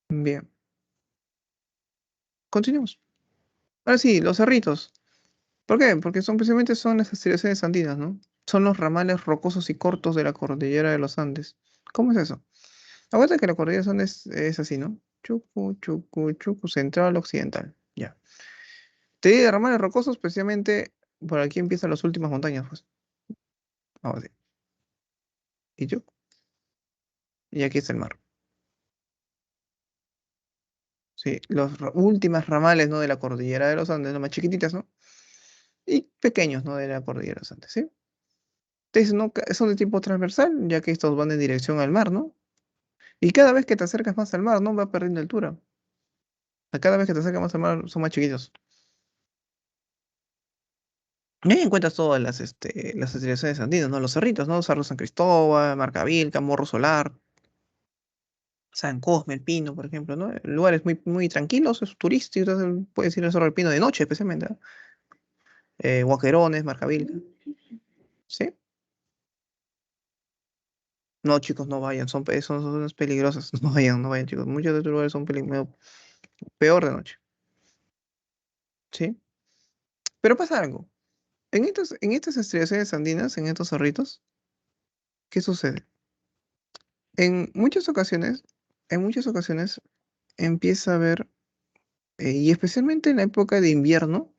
Bien. Continuemos. Ahora sí, los cerritos. ¿Por qué? Porque precisamente son las estribaciones andinas, ¿no? Son los ramales rocosos y cortos de la cordillera de los Andes. ¿Cómo es eso? Acuérdate que la cordillera de los Andes es así, ¿no? Chucu, chucu, chucu, central, occidental. Ya. Te digo de ramales rocosos, precisamente por aquí empiezan las últimas montañas, pues. Ahora sí. Y yo. Y aquí está el mar. Sí, los últimas ramales, ¿no? De la cordillera de los Andes, ¿no? Más chiquititas, ¿no? Y pequeños, ¿no? De la cordillera de los Andes, ¿sí? Entonces, ¿no? Son de tipo transversal, ya que estos van en dirección al mar, ¿no? Y cada vez que te acercas más al mar, ¿no? Va perdiendo altura. O sea, cada vez que te acercas más al mar, son más chiquitos. Y ahí encuentras todas las estribaciones andinas, ¿no? Los cerritos, ¿no? Cerro San Cristóbal, Marcavilca, Morro Solar, San Cosme, El Pino, por ejemplo, ¿no? Lugares muy, muy tranquilos, es turístico, entonces puedes ir al Cerro del Pino de noche, especialmente, ¿no? Guaquerones, Marcavilca, ¿sí? No, chicos, no vayan, son zonas peligrosas, no vayan, no vayan, chicos. Muchos de estos lugares son peor de noche, ¿sí? Pero pasa algo. En estas estribaciones andinas, en estos cerritos, ¿qué sucede? En muchas ocasiones, en muchas ocasiones empieza a haber, y especialmente en la época de invierno,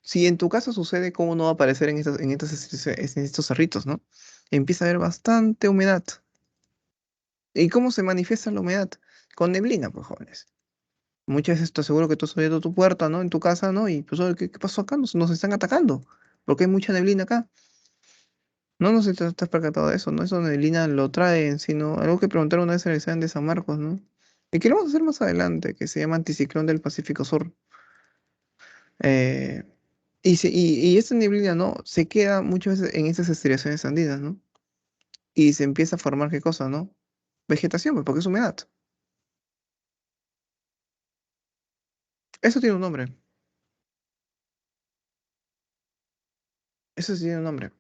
si en tu casa sucede, ¿cómo no va a aparecer en estos cerritos, ¿no? Empieza a haber bastante humedad. ¿Y cómo se manifiesta la humedad? Con neblina, pues, jóvenes. Muchas veces te aseguro que tú has abierto tu puerta, ¿no? En tu casa, ¿no? Y pues, oye, ¿qué pasó acá? Nos están atacando. Porque hay mucha neblina acá. No sé si te has percatado de eso, ¿no? Eso neblina lo traen, sino algo que preguntaron una vez en el examen de San Marcos, ¿no? Y que lo vamos a hacer más adelante, que se llama Anticiclón del Pacífico Sur. Eh, y esta neblina, ¿no? Se queda muchas veces en estas estribaciones andinas, ¿no? Y se empieza a formar, ¿qué cosa, no? Vegetación, pues, porque es humedad. Eso tiene un nombre. Eso sí tiene un nombre.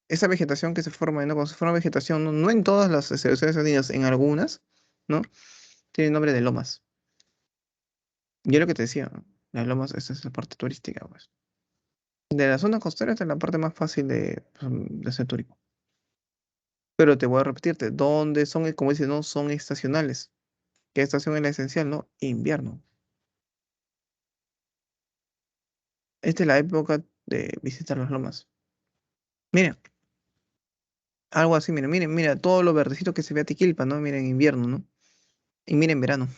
Esa vegetación que se forma, ¿no? Cuando se forma vegetación, no, no en todas las estribaciones andinas, en algunas, ¿no? Tiene el nombre de lomas. Yo lo que te decía, ¿no? Las lomas, esa es la parte turística, pues. De la zona costera esta es la parte más fácil de hacer turismo. Pero te voy a repetirte, ¿dónde son, como dices, no son estacionales? ¿Qué estación es la esencial, no? Invierno. Esta es la época de visitar las lomas. Mira, algo así, mira, todo lo verdecito que se ve a Tiquilpa, ¿no? Mira en invierno, ¿no? Y mira en verano.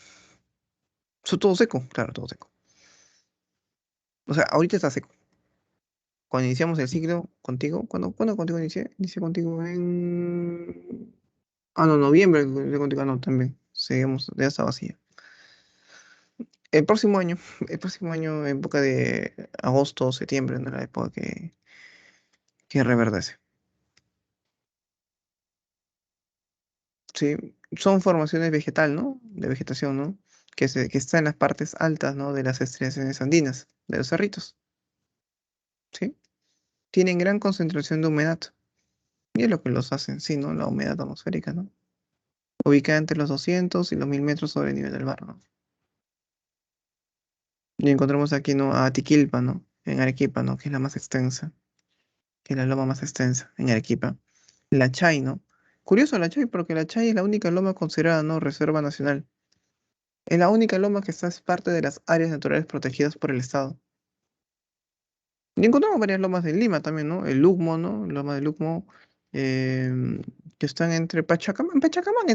Eso todo seco, claro, todo seco. O sea, ahorita está seco. Cuando iniciamos el ciclo contigo, ¿cuándo contigo inicié? Inicié contigo en... Ah, no, noviembre, de contigo, no, también. Seguimos, ya está vacía. El próximo año, el próximo año, en época de agosto o septiembre, en la época que reverdece. Sí, son formaciones vegetal, ¿no? De vegetación, ¿no? Que está en las partes altas, ¿no? De las estriaciones andinas, de los cerritos, ¿sí? Tienen gran concentración de humedad. Y es lo que los hacen, sí, ¿no? La humedad atmosférica, ¿no? Ubicada entre los 200 y los 1000 metros sobre el nivel del mar, ¿no? Y encontramos aquí, ¿no? A Atiquilpa, ¿no? En Arequipa, ¿no? Que es la más extensa, que es la loma más extensa en Arequipa. La Chay, ¿no? Curioso la Chay, porque la Chay es la única loma considerada, ¿no? Reserva nacional. Es la única loma que está es parte de las áreas naturales protegidas por el Estado. Y encontramos varias lomas en Lima también, ¿no? El Lucmo, ¿no? Loma de Lucmo, que están entre Pachacamán,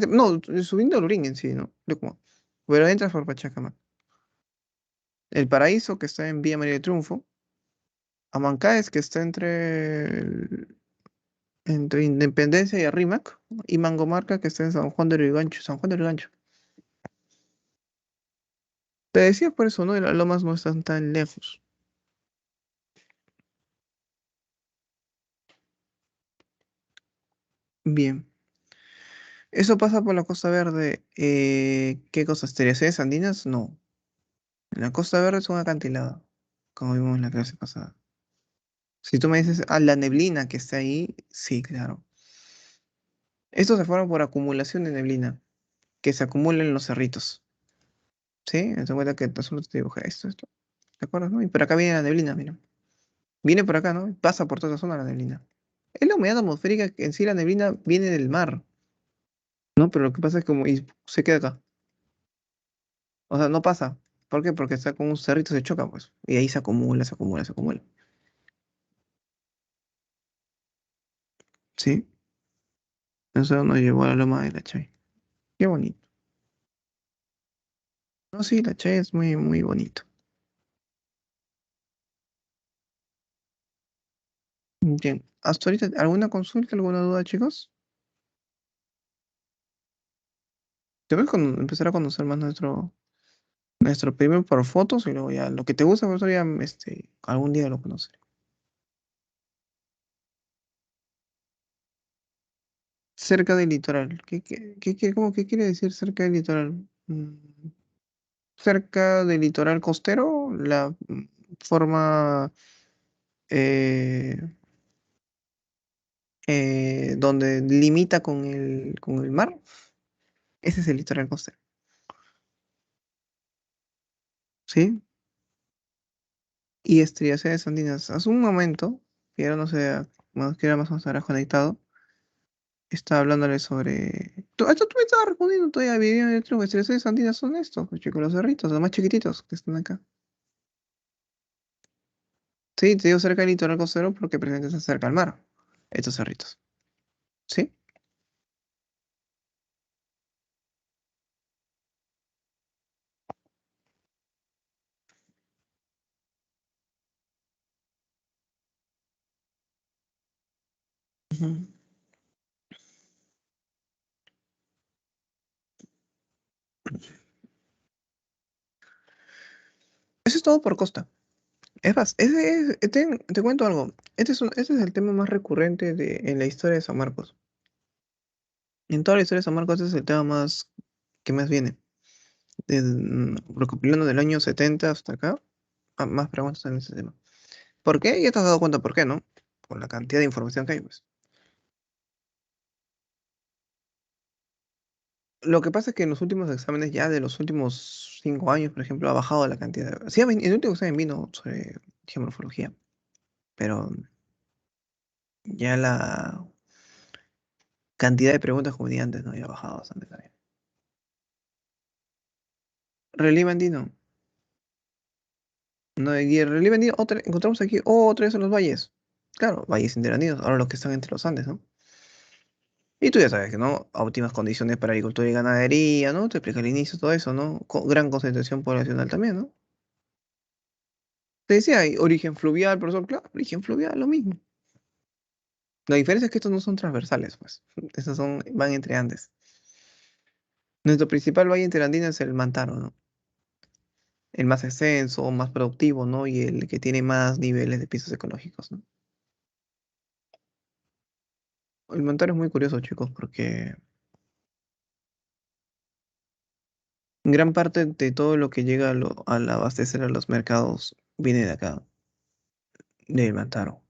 no, subiendo el Lurín en sí, ¿no? Lucmo. Pero entras por Pachacamán. El Paraíso, que está en Vía María de Triunfo. Amancaes, que está entre Independencia y Arrímac. Y Mangomarca, que está en San Juan de Lurigancho. San Juan de Lurigancho. Te decía por eso, ¿no? Y las lomas no están tan lejos. Bien. Eso pasa por la Costa Verde. ¿Qué cosas? ¿Estriaciones andinas? No. La Costa Verde es un acantilado, como vimos en la clase pasada. Si tú me dices, la neblina que está ahí, sí, claro. Esto se forma por acumulación de neblina, que se acumula en los cerritos. ¿Sí? Te cuenta que solo te dibujé esto. ¿Te acuerdas, no? Y por acá viene la neblina, mira. Viene por acá, ¿no? Pasa por toda la zona la neblina. Es la humedad atmosférica que en sí la neblina viene del mar, ¿no? Pero lo que pasa es como y se queda acá. O sea, no pasa. ¿Por qué? Porque está con un cerrito, se choca, pues. Y ahí se acumula, se acumula, se acumula. ¿Sí? Eso nos llevó a la loma de la Chay. Qué bonito. No, sí, la Chay es muy, muy bonito. Bien. ¿Hasta ahorita alguna consulta, alguna duda, chicos? Debes empezar a conocer más nuestro primero por fotos y luego ya lo que te gusta, pues ya algún día lo conoceré. Cerca del litoral. ¿Qué quiere decir cerca del litoral? Cerca del litoral costero, la forma eh, donde limita con el mar, ese es el litoral costero. ¿Sí? Y estriaciones andinas. Hace un momento, que ahora no sé, más que era más o menos habrás conectado, estaba hablándole sobre. Tú me estabas respondiendo todavía, video de truco. Estriaciones andinas son estos, pues, chicos, los cerritos, los más chiquititos que están acá. Sí, te digo cerca del litoral costero porque presente está cerca al mar, estos cerritos. ¿Sí? Ujú. Eso es todo por costa. Es más, te cuento algo. Este es el tema más recurrente en la historia de San Marcos. En toda la historia de San Marcos, este es el tema más que más viene. Recopilando del año 70 hasta acá, más preguntas en ese tema. ¿Por qué? Ya te has dado cuenta por qué, ¿no? Por la cantidad de información que hay, pues. Lo que pasa es que en los últimos exámenes, ya de los últimos 5 años, por ejemplo, ha bajado la cantidad. Sí, el último examen vino sobre geomorfología, pero ya la cantidad de preguntas como de antes, ¿no? Ya ha bajado bastante también. Relieve andino. No, y el relieve andino, encontramos aquí otra vez en los valles. Claro, valles interandinos, ahora los que están entre los Andes, ¿no? Y tú ya sabes que, ¿no? Óptimas condiciones para agricultura y ganadería, ¿no? Te explica al inicio todo eso, ¿no? Gran concentración poblacional también, ¿no? Te decía, hay origen fluvial, profesor, claro, origen fluvial, lo mismo. La diferencia es que estos no son transversales, pues. Estos van entre Andes. Nuestro principal valle interandino es el Mantaro, ¿no? El más extenso, más productivo, ¿no? Y el que tiene más niveles de pisos ecológicos, ¿no? El Mantaro es muy curioso, chicos, porque gran parte de todo lo que llega al abastecer a los mercados viene de acá, del Mantaro,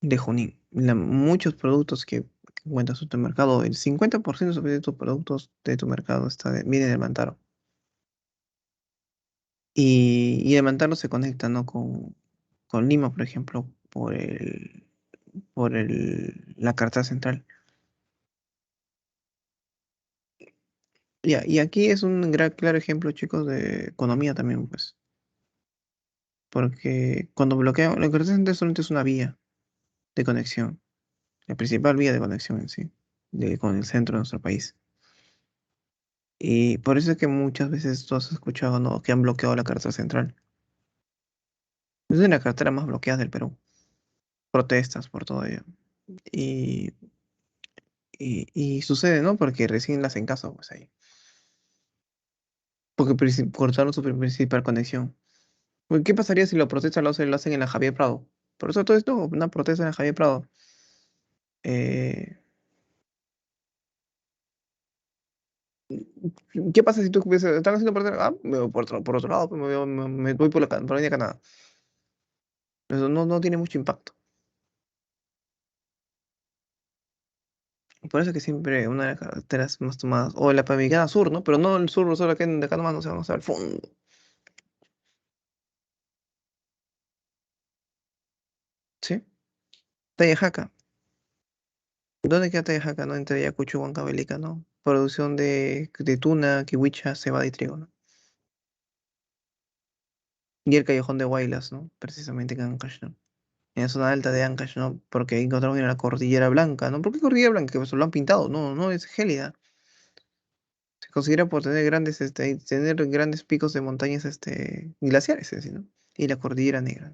de Junín. Muchos productos que encuentras en tu mercado, el 50% de tus productos de tu mercado viene del Mantaro. Y el Mantaro se conecta, ¿no? Con Lima, por ejemplo, la carta central. Ya, y aquí es un gran, claro ejemplo, chicos, de economía también, pues. Porque cuando bloquean, la carta central solamente es una vía de conexión, la principal vía de conexión en sí, con el centro de nuestro país. Y por eso es que muchas veces tú has escuchado, ¿no? Que han bloqueado la carta central. Es una de las carreteras más bloqueadas del Perú. Protestas por todo ello. Y, y sucede, ¿no? Porque recién las hacen caso, pues ahí. Porque cortaron su principal conexión. Porque, ¿qué pasaría si la protesta lo hacen en la Javier Prado? Por eso todo esto, una protesta en la Javier Prado. Eh, ¿Qué pasa si tú están haciendo protesta? Ah, me voy por otro lado, pues me voy por la línea Canadá. Eso no tiene mucho impacto. Por eso es que siempre una de las carreteras más tomadas, o la Panamericana Sur, ¿no? Pero no el sur, solo que de acá nomás, no se vamos al fondo. ¿Sí? Tayajaca. ¿Dónde queda Tayajaca, no? Entre Ayacucho y Huancavelica, ¿no? Producción de tuna, kiwicha, cebada y trigo, ¿no? Y el Callejón de Huaylas, ¿no? Precisamente en Ancash, ¿no? En la zona alta de Ancash, ¿no? Porque ahí encontramos en la Cordillera Blanca, ¿no? ¿Por qué Cordillera Blanca? Que pues lo han pintado, no, es gélida. Se considera por tener grandes picos de montañas, glaciares, ¿sí, no? Y la Cordillera Negra.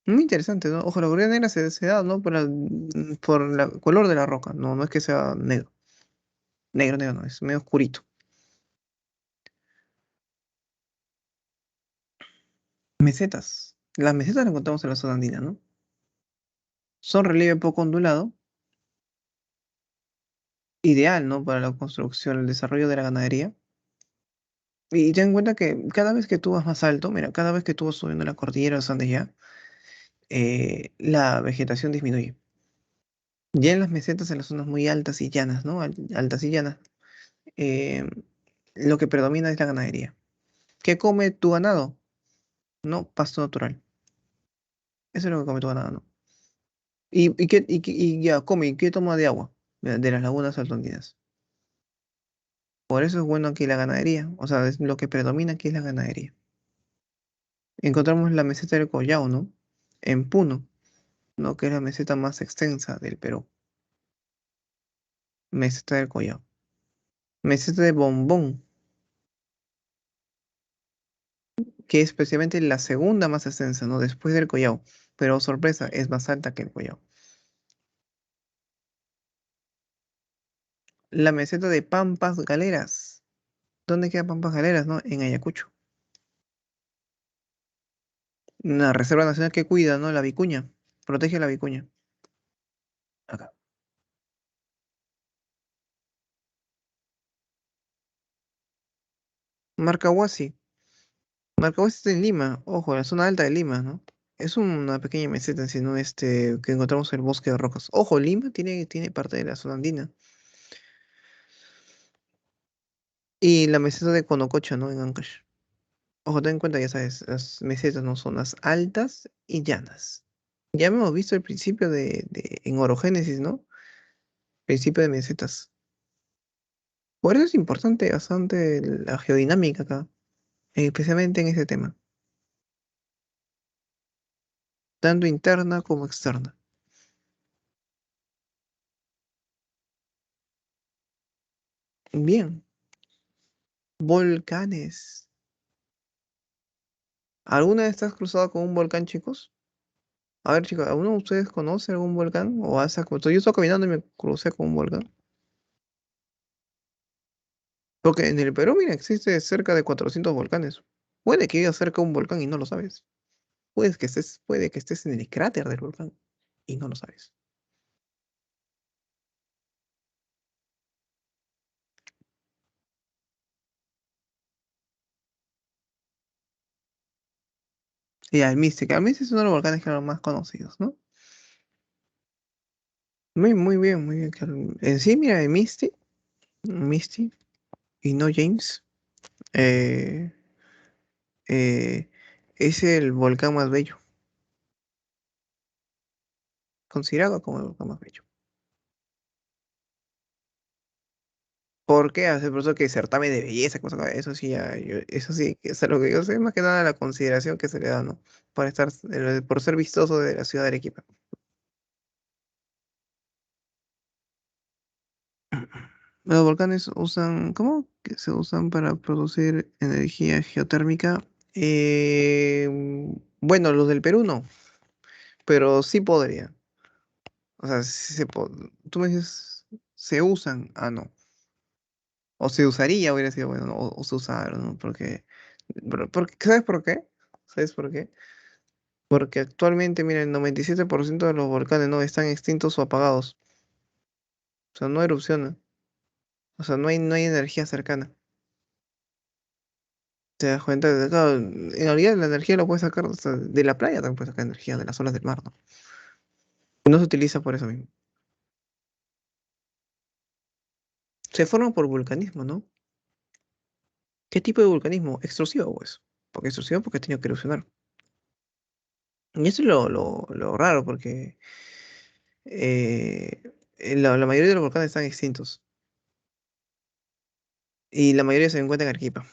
Muy interesante, ¿no? Ojo, la Cordillera Negra se da, ¿no? Por el color de la roca, no es que sea negro. Negro, negro no, es medio oscurito. Mesetas. Las mesetas las encontramos en la zona andina, ¿no? Son relieve poco ondulado, ideal, ¿no? Para la construcción, el desarrollo de la ganadería. Y ten en cuenta que cada vez que tú vas más alto, mira, cada vez que tú vas subiendo la cordillera de los Andes ya, la vegetación disminuye. Ya en las mesetas, en las zonas muy altas y llanas, ¿no? Altas y llanas, eh, lo que predomina es la ganadería. ¿Qué come tu ganado? No, pasto natural. Eso es lo que come tu ganado, ¿no? ¿Y ya come? ¿Y qué toma de agua? De las lagunas altoandinas. Por eso es bueno aquí la ganadería. O sea, es lo que predomina aquí es la ganadería. Encontramos la meseta del Collao, ¿no? En Puno, ¿no? Que es la meseta más extensa del Perú. Meseta del Collao. Meseta de Bombón, que es especialmente la segunda más extensa, ¿no? Después del Collao. Pero sorpresa, es más alta que el Collao. La meseta de Pampas Galeras. ¿Dónde queda Pampas Galeras, no? En Ayacucho. Una reserva nacional que cuida, ¿no? La vicuña. Protege la vicuña. Acá. Marcahuasi. Marcahuasi está en Lima. Ojo, en la zona alta de Lima, ¿no? Es una pequeña meseta, en sí, ¿no? Que encontramos en el bosque de rocas. Ojo, Lima tiene parte de la zona andina. Y la meseta de Conococha, ¿no? En Ancash. Ojo, ten en cuenta, ya sabes, las mesetas no son las altas y llanas. Ya hemos visto el principio en orogénesis, ¿no? Principio de mesetas. Por eso es importante bastante la geodinámica acá, especialmente en este tema, tanto interna como externa. Bien, volcanes. ¿Alguna vez estás cruzado con un volcán, chicos? A ver, chicos, ¿alguno de ustedes conoce algún volcán? ¿O yo estaba caminando y me crucé con un volcán? Porque en el Perú, mira, existe cerca de 400 volcanes. Puede que vivas cerca de un volcán y no lo sabes. Puede que estés en el cráter del volcán y no lo sabes. Y el Misty es uno de los volcanes que eran más conocidos, ¿no? Muy bien, muy bien. En sí, mira, el Misty y no James, eh, eh, es el volcán más bello, considerado como el volcán más bello. ¿Por qué? Hace por eso que certamen de belleza, cosas como eso sí, eso sí, es algo que yo sé, más que nada la consideración que se le da, ¿no? Por ser vistoso de la ciudad de Arequipa. Los volcanes ¿cómo que se usan para producir energía geotérmica? Eh, bueno, los del Perú no, pero sí podría. O sea, tú me dices, se usan, no. O se usaría, hubiera sido bueno, ¿no? O se usaron, ¿no? ¿Sabes por qué? ¿Sabes por qué? Porque actualmente, mira, el 97% de los volcanes no están extintos o apagados. O sea, no erupcionan. O sea, no hay energía cercana. Te das cuenta de claro, en realidad la energía la puedes sacar de la playa, también puedes sacar energía de las olas del mar, ¿no? No se utiliza por eso mismo. Se forma por vulcanismo, ¿no? ¿Qué tipo de vulcanismo? Extrusivo, pues. Porque extrusivo porque ha tenido que erupcionar. Y eso es lo raro, porque la mayoría de los volcanes están extintos. Y la mayoría se encuentran en Arequipa.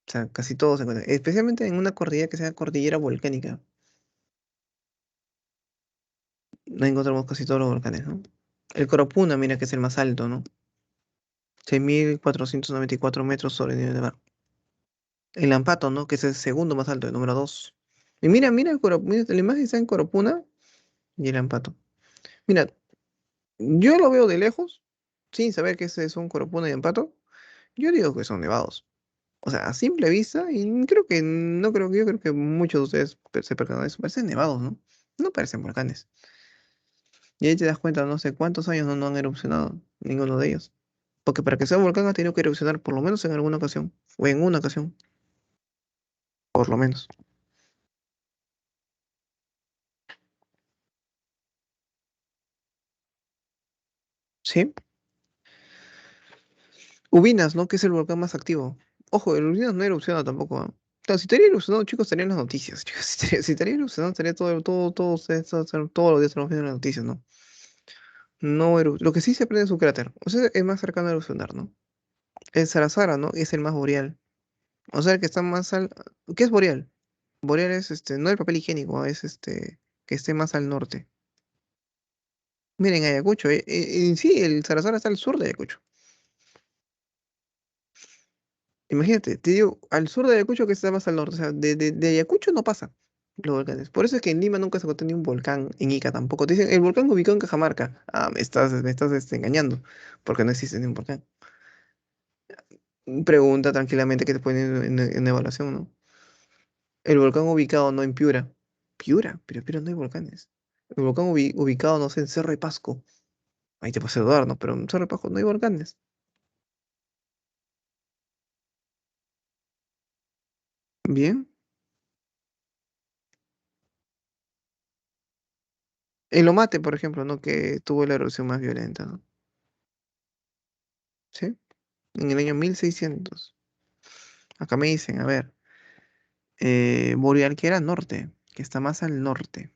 O sea, casi todos se encuentran. Especialmente en una cordillera que se llama cordillera volcánica. No encontramos casi todos los volcanes, ¿no? El Coropuna, mira que es el más alto, ¿no? 6.494 metros sobre el nivel del mar. El Ampato, ¿no? Que es el segundo más alto, el número 2. Y mira, mira, la imagen está en Coropuna y el Ampato. Mira, yo lo veo de lejos, sin saber que ese es un Coropuna y Ampato, yo digo que son nevados. O sea, a simple vista, y creo que, no creo que, yo creo que muchos de ustedes se percatan de eso, parecen nevados, ¿no? No parecen volcanes. Y ahí te das cuenta, no sé cuántos años no han erupcionado, ninguno de ellos. Porque para que sea un volcán ha tenido que erupcionar por lo menos en alguna ocasión, o en una ocasión, por lo menos. ¿Sí? Ubinas, ¿no? Que es el volcán más activo. Ojo, el Ubinas no erupciona tampoco, ¿ah? Claro, si estaría erupcionado, chicos, estarían las noticias, chicos. Si estaría erupcionado, estaría todos los días estamos viendo las noticias, ¿no? No lo que sí se aprende es su cráter. O sea, es más cercano a erupcionar, ¿no? El Sarasara, ¿no? Es el más boreal. O sea, el que está más al... ¿Qué es boreal? Boreal es no el papel higiénico, es que esté más al norte. Miren, Ayacucho, sí, el Sarasara está al sur de Ayacucho. Imagínate, te digo, al sur de Ayacucho que está más al norte. O sea, de Ayacucho no pasa los volcanes. Por eso es que en Lima nunca se encontró ni un volcán, en Ica tampoco. Te dicen, el volcán ubicado en Cajamarca. Ah, me estás engañando, porque no existe ni un volcán. Pregunta tranquilamente que te ponen en evaluación, ¿no? El volcán ubicado no en Piura. Piura, pero Piura no hay volcanes. El volcán ubicado, no sé, en Cerro de Pasco. Ahí te puedes dudar, ¿no? Pero en Cerro de Pasco no hay volcanes. Bien. El Omate, por ejemplo, ¿no? Que tuvo la erupción más violenta, ¿no? ¿Sí? En el año 1600. Acá me dicen, a ver, Boreal que era norte, que está más al norte.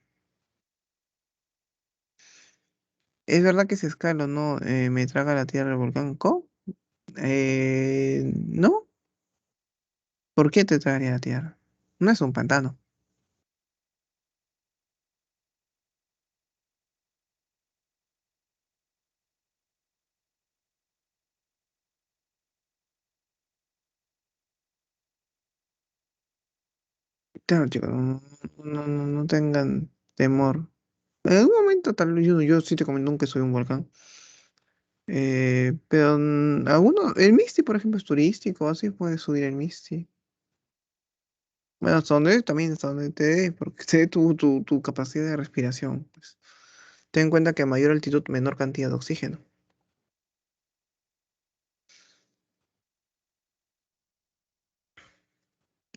¿Es verdad que si escalo no me traga la tierra del volcán Co? ¿No? ¿Por qué te tragaría la tierra? No es un pantano. Claro, chicos, no tengan temor. En algún momento, tal vez yo sí te comento que soy un volcán. Pero el Misti, por ejemplo, es turístico, así puedes subir el Misti. Bueno, hasta donde te dé, porque te dé tu capacidad de respiración, pues. Ten en cuenta que a mayor altitud, menor cantidad de oxígeno.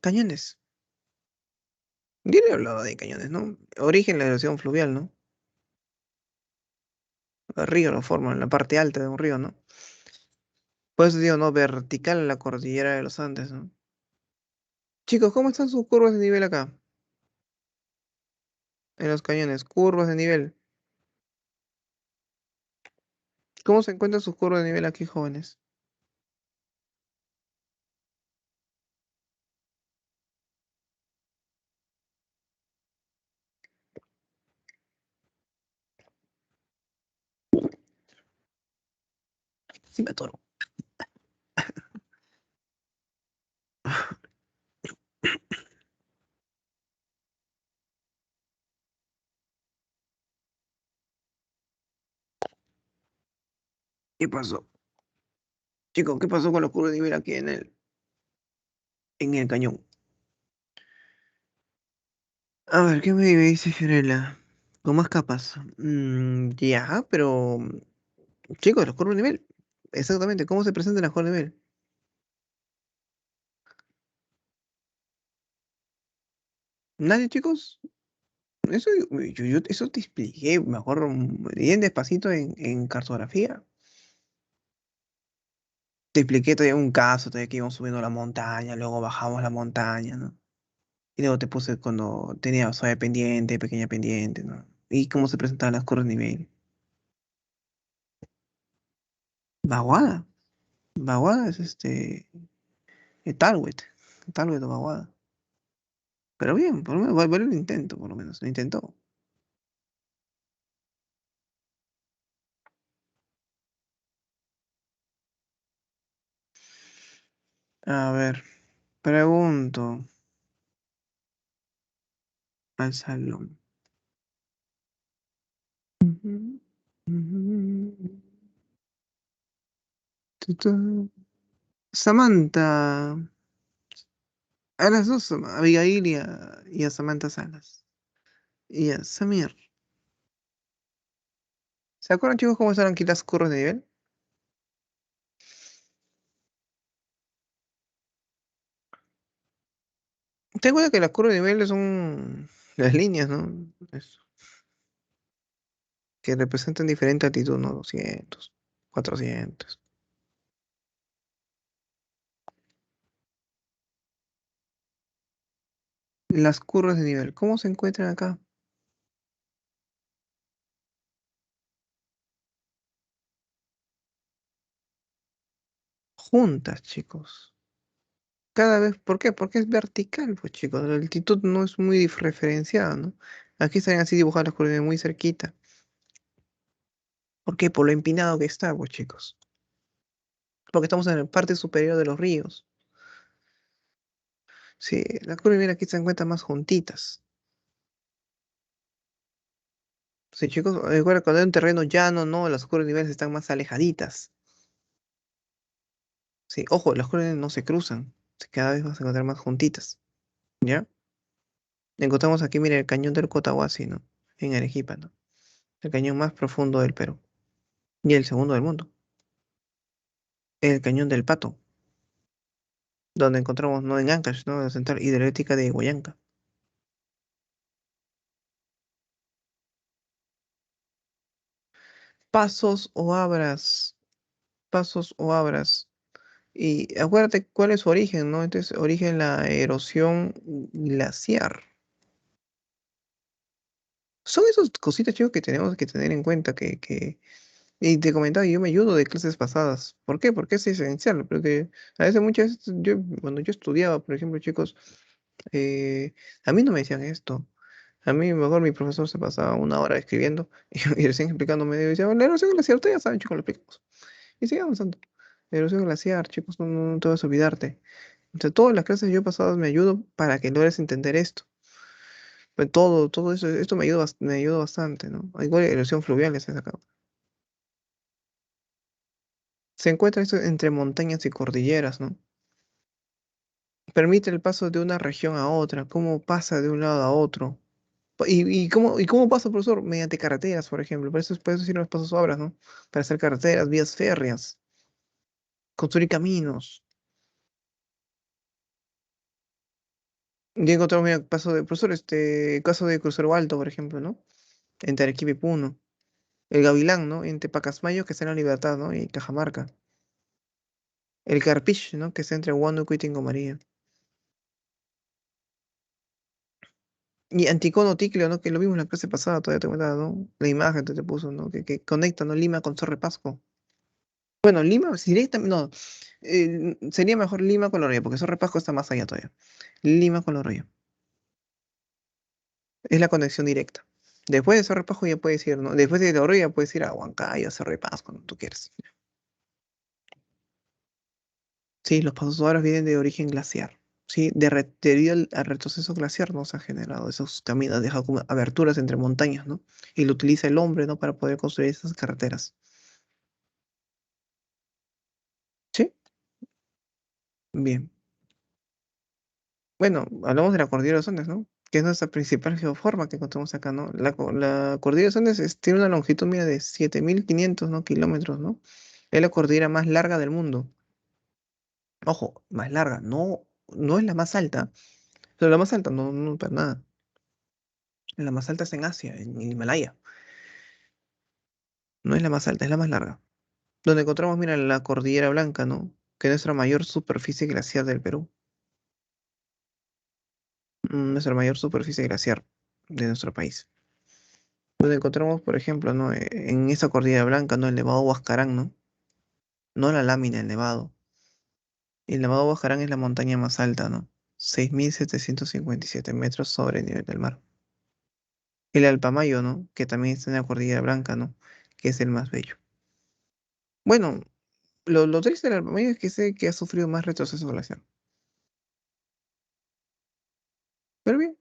Cañones. Yo le he hablado de cañones, ¿no? Origen de la erosión fluvial, ¿no? El río lo forman en la parte alta de un río, ¿no? Por eso digo, ¿no? Vertical en la cordillera de los Andes, ¿no? Chicos, ¿cómo están sus curvas de nivel acá? En los cañones, curvas de nivel. ¿Cómo se encuentran sus curvas de nivel aquí, jóvenes? Sí, me atoro. ¿Qué pasó? Chicos, ¿qué pasó con los curvas de nivel aquí en el cañón? A ver, ¿qué me dice Fiorella? Con más capas. Ya, pero chicos, los curvas de nivel. Exactamente, ¿cómo se presentan las curvas de nivel? ¿Nadie, chicos? Eso te expliqué, me acuerdo bien despacito en cartografía. Te expliqué todavía un caso, todavía que íbamos subiendo la montaña, luego bajamos la montaña, ¿no? Y luego te puse cuando tenía suave pendiente, pequeña pendiente, ¿no? Y cómo se presentaban las curvas de nivel. Vaguada. Vaguada es Talwet. Talwet o Vaguada. Pero bien, por lo menos valió el intento, por lo menos. Lo intentó. A ver, pregunto al salón. Ujú, ujú. Tu. Samantha. A las dos, a Abigail y a Samantha Salas. Y a Samir. ¿Se acuerdan, chicos, cómo estaban aquí las curvas de nivel? Ten en cuenta que las curvas de nivel son las líneas, ¿no? Es- que representan diferente altitud, ¿no? 200, 400. Las curvas de nivel, ¿cómo se encuentran acá? Juntas, chicos. Cada vez, ¿por qué? Porque es vertical, pues, chicos. La altitud no es muy referenciada, ¿no? Aquí están así dibujadas las curvas de nivel muy cerquita. ¿Por qué? Por lo empinado que está, pues, chicos. Porque estamos en la parte superior de los ríos. Sí, las curvas de nivel aquí se encuentran más juntitas. Sí, chicos, recuerda, cuando hay un terreno llano, no, las curvas de nivel están más alejaditas. Sí, ojo, las curvas no se cruzan. Cada vez vas a encontrar más juntitas. ¿Ya? Encontramos aquí, mira, el cañón del Cotahuasi, ¿no? En Arequipa, ¿no? El cañón más profundo del Perú. Y el segundo del mundo. El cañón del Pato, donde encontramos, ¿no? En Ancash, ¿no? La central hidroeléctrica de Huallanca. Pasos o abras. Pasos o abras. Y acuérdate cuál es su origen, ¿no? Entonces, origen la erosión glaciar. Son esas cositas, chicos, que tenemos que tener en cuenta y te comentaba, yo me ayudo de clases pasadas. ¿Por qué? Porque es esencial, porque a veces muchas veces cuando yo estudiaba, por ejemplo, chicos, eh, a mí no me decían esto. A mí mejor mi profesor se pasaba una hora escribiendo y recién explicándome, y decía, la erosión glaciar, ustedes ya saben, chicos, lo explicamos. Y sigue avanzando. La erosión glaciar, chicos, no te vas a olvidarte. Entre todas las clases yo pasadas me ayudo para que logres entender esto. Pues todo eso, esto me ayuda bastante, ¿no? Igual erosión fluvial es acá. Se encuentra esto entre montañas y cordilleras, ¿no? Permite el paso de una región a otra, cómo pasa de un lado a otro. ¿Y cómo pasa, profesor? Mediante carreteras, por ejemplo. Por eso sirven los pasos obras, ¿no? Para hacer carreteras, vías férreas, construir caminos. Y encontramos, mira, profesor, caso de Crucero Alto, por ejemplo, ¿no? Entre Arequipa y Puno. El Gavilán, ¿no? Entre Pacasmayo, que está en La Libertad, ¿no? Y Cajamarca. El Carpich, ¿no? Que está entre Huánuco y Tingo María. Y Anticono Ticlio, ¿no? Que lo vimos en la clase pasada, todavía te comentaba, ¿no? La imagen que te puso, ¿no? Que conecta, ¿no? Lima con Cerro de Pasco. Bueno, Lima, si directamente, no. Sería mejor Lima con Loraya, porque Cerro de Pasco está más allá todavía. Lima con Loraya. Es la conexión directa. Después de Cerro de Pasco ya puedes ir, ¿no? Después de Loraya puedes ir a Huancayo, a Cerro de Pasco, cuando tú quieras. Sí, los pasos ahora vienen de origen glaciar. Sí, debido al retroceso glaciar no se han generado esos caminos, han dejado como aberturas entre montañas, ¿no? Y lo utiliza el hombre, ¿no? Para poder construir esas carreteras. Sí, bien. Bueno, hablamos de la cordillera de los Andes, ¿no? Que es nuestra principal geoforma que encontramos acá, ¿no? La cordillera de los Andes tiene una longitud mira, de 7.500, ¿no? kilómetros, ¿no? Es la cordillera más larga del mundo. Ojo, más larga, no es la más alta, pero la más alta, no, para nada. La más alta es en Asia, en el Himalaya. No es la más alta, es la más larga. Donde encontramos, mira, la Cordillera Blanca, ¿no? Que es nuestra mayor superficie glaciar del Perú. Nuestra mayor superficie glaciar de nuestro país. Donde encontramos, por ejemplo, ¿no? En esa Cordillera Blanca, ¿no? El Nevado Huascarán, ¿no? No la lámina, el Nevado. Y el Nevado Huascarán es la montaña más alta, ¿no? 6.757 metros sobre el nivel del mar. El Alpamayo, ¿no? Que también está en la Cordillera Blanca, ¿no? Que es el más bello. Bueno, lo triste del Alpamayo es que sé que ha sufrido más retroceso glaciar. Pero bien.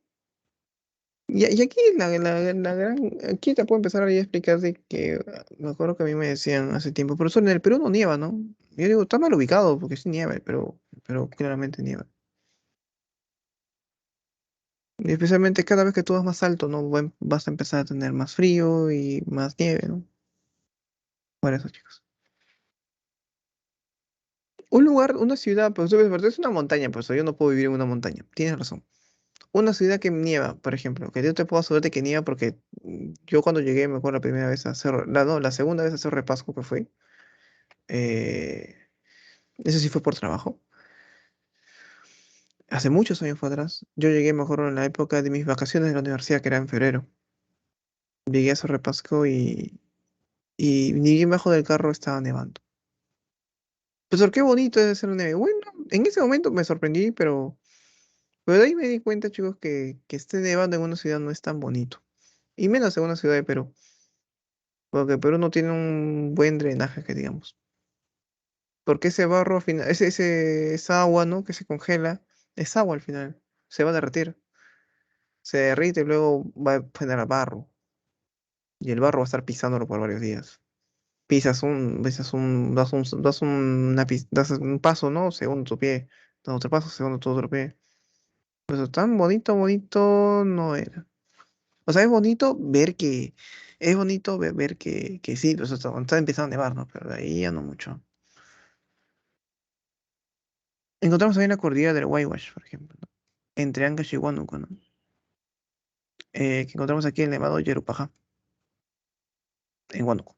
Y aquí la gran, aquí te puedo empezar a explicar de que me acuerdo que a mí me decían hace tiempo, pero eso en el Perú no nieva, ¿no? Yo digo, está mal ubicado porque sí nieva, pero claramente nieva. Y especialmente cada vez que tú vas más alto, ¿no? Vas a empezar a tener más frío y más nieve, ¿no? Por eso, chicos. Un lugar, una ciudad, pues es una montaña, pues yo no puedo vivir en una montaña. Tienes razón. Una ciudad que nieva, por ejemplo, que yo te puedo asegurar de que nieva porque yo cuando llegué, me acuerdo la primera vez a Cerro, no, la segunda vez a Cerro de Pasco que fui, eh, eso sí fue por trabajo. Hace muchos años fue atrás. Yo llegué, mejor en la época de mis vacaciones de la universidad, que era en febrero. Llegué a Cerro de Pasco y ni bien bajo del carro estaba nevando. Pues qué bonito es ser nieve. Bueno, en ese momento me sorprendí, pero de ahí me di cuenta, chicos, que esté nevando en una ciudad no es tan bonito. Y menos en una ciudad de Perú, porque Perú no tiene un buen drenaje, que digamos. Porque ese barro al final, esa agua, ¿no? Que se congela, es agua al final. Se va a derretir. Se derrite y luego va a generar barro. Y el barro va a estar pisándolo por varios días. Das un paso, ¿no? Segundo tu pie. Das otro paso, segundo tu otro pie. Pues tan bonito, bonito no era. O sea, es bonito ver que sí, pues está empezando a nevar, ¿no? Pero de ahí ya no mucho. Encontramos ahí en la cordillera del Waiwash, por ejemplo, ¿no? Entre Ancash y Huánuco, ¿no? Que encontramos aquí el Nevado Yerupajá, en Huánuco.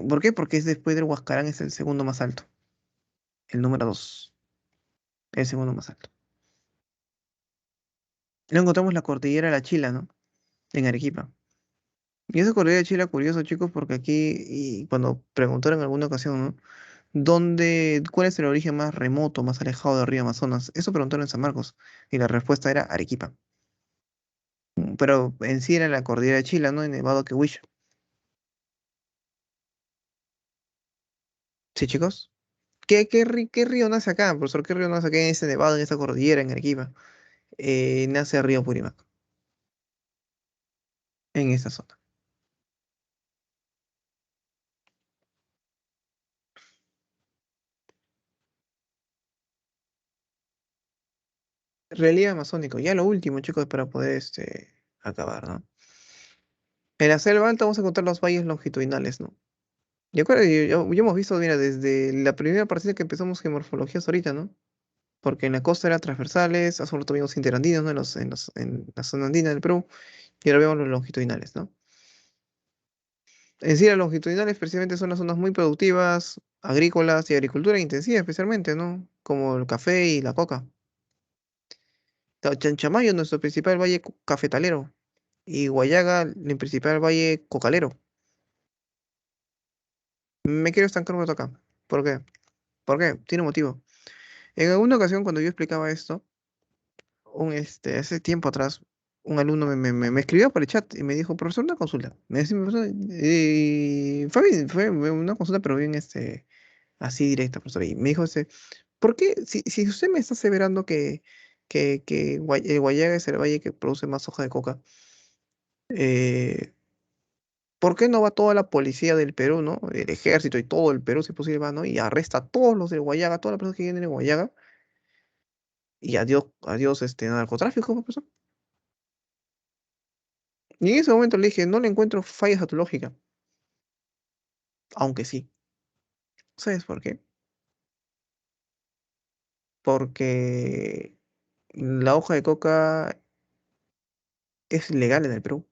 ¿Por qué? Porque es después del Huascarán, es el segundo más alto. El número 2, el segundo más alto. Luego encontramos la cordillera de la Chila, ¿no? En Arequipa. Y esa cordillera de Chila, curioso, chicos, porque aquí, y cuando preguntaron en alguna ocasión, ¿no? ¿Cuál es el origen más remoto, más alejado del río Amazonas? Eso preguntaron en San Marcos. Y la respuesta era Arequipa. Pero en sí era la cordillera de Chila, ¿no? En Nevado que Huilliche. ¿Sí, chicos? ¿Qué río nace acá, profesor? ¿Qué río nace acá en ese nevado, en esa cordillera, en Arequipa? Nace el río Purímac, en esa zona. Relieve amazónico, ya lo último, chicos, para poder acabar, ¿no? En la selva alta vamos a encontrar los valles longitudinales, ¿no? Yo creo que ya hemos visto, mira, desde la primera partida que empezamos geomorfologías ahorita, ¿no? Porque en la costa era transversales, hace un rato vimos interandinos, ¿no? En la zona andina del Perú, y ahora vemos los longitudinales, ¿no? En sí, las longitudinales precisamente son las zonas muy productivas, agrícolas y agricultura intensiva especialmente, ¿no? Como el café y la coca. Chanchamayo, nuestro principal valle cafetalero, y Guayaga, el principal valle cocalero. Me quiero estancar un rato acá. ¿Por qué? ¿Por qué? Tiene un motivo. En alguna ocasión, cuando yo explicaba esto, hace tiempo atrás, un alumno me escribió por el chat y me dijo, profesor, una consulta. Me decía, profesor, y fue una consulta, pero bien, así directa, profesor. Y me dijo, ¿por qué, si usted me está aseverando que Guayaga es el valle que produce más hoja de coca, eh, ¿por qué no va toda la policía del Perú, ¿no? El ejército y todo el Perú, si posible, va, ¿no? Y arresta a todos los de Guayaga, todas las personas que vienen de Guayaga, y adiós, adiós, narcotráfico, profesor. Y en ese momento le dije, no le encuentro fallas a tu lógica, aunque sí. ¿Sabes por qué? Porque la hoja de coca es legal en el Perú.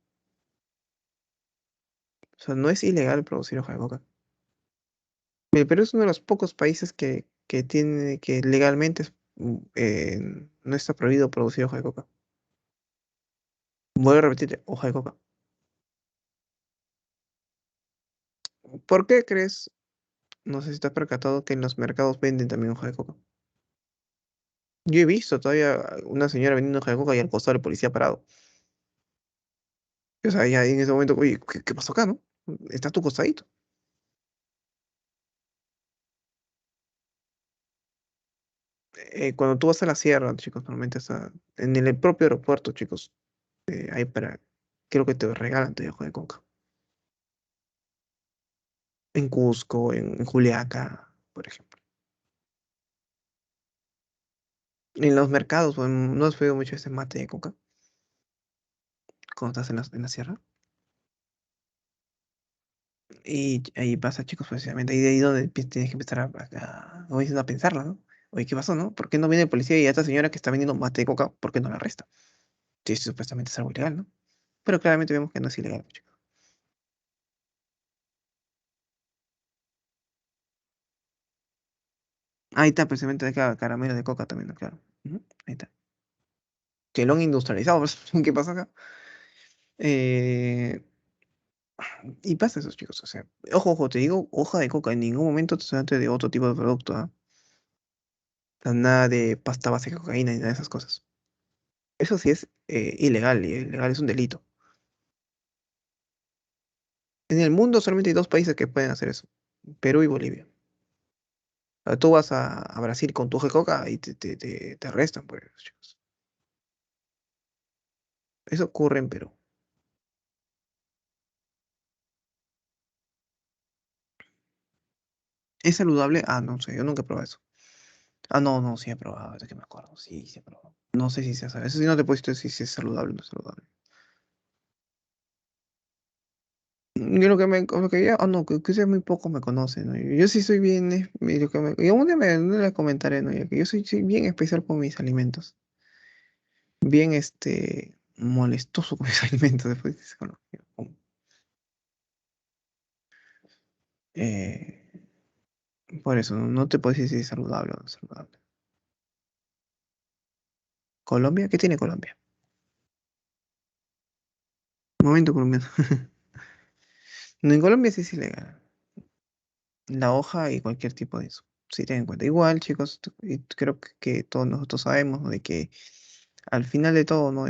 O sea, no es ilegal producir hoja de coca. El Perú es uno de los pocos países que legalmente no está prohibido producir hoja de coca. Voy a repetir, hoja de coca. ¿Por qué crees? No sé si te has percatado que en los mercados venden también hoja de coca. Yo he visto todavía una señora vendiendo hoja de coca y al costado el policía parado. O sea, ya en ese momento, oye, ¿qué pasó acá, no? Está a tu costadito. Cuando tú vas a la sierra, chicos, normalmente está en el propio aeropuerto, chicos. Ahí para, creo que te regalan tu hoja de coca. En Cusco, en Juliaca, por ejemplo. En los mercados, pues, no has pedido mucho ese mate de coca cuando estás en la sierra. Y ahí pasa, chicos, precisamente. Ahí de ahí donde tienes que empezar como dicen, a pensarlo, ¿no? Oye, ¿qué pasó, no? ¿Por qué no viene el policía y a esta señora que está vendiendo mate de coca, ¿por qué no la arresta? Sí, supuestamente es algo ilegal, ¿no? Pero claramente vemos que no es ilegal, chicos. Ahí está, precisamente de caramelo de coca también, ¿no? Claro. Ujú, ahí está. Que lo han industrializado, pues, ¿qué pasa acá? Eh, y pasa eso, chicos. O sea, ojo, ojo, te digo, hoja de coca, en ningún momento te trate de otro tipo de producto, ¿ah? O sea, nada de pasta base de cocaína ni nada de esas cosas. Eso sí es ilegal, y ilegal es un delito. En el mundo solamente hay dos países que pueden hacer eso, Perú y Bolivia. O sea, tú vas a Brasil con tu hoja de coca y te arrestan por eso, chicos. Eso ocurre en Perú. ¿Es saludable? Ah, no sé, yo nunca he probado eso. Ah, no, no, sí he probado, es que me acuerdo, sí, sí he probado. No sé si sea saludable. Eso sí no te puedo decir si es saludable o no es saludable. Yo lo que ya, que ustedes muy poco me conocen, ¿no? Yo sí soy bien, y aún no les comentaré, ¿no? Ya que yo soy bien especial con mis alimentos. Bien, molestoso con mis alimentos después de que se conozcan. Eh, por eso, no te puedo decir si es saludable o no es saludable. ¿Colombia? ¿Qué tiene Colombia? Momento colombiano. No, en Colombia sí es ilegal. La hoja y cualquier tipo de eso. Sí, ten en cuenta. Igual, chicos, y creo que todos nosotros sabemos, ¿no? De que al final de todo, ¿no?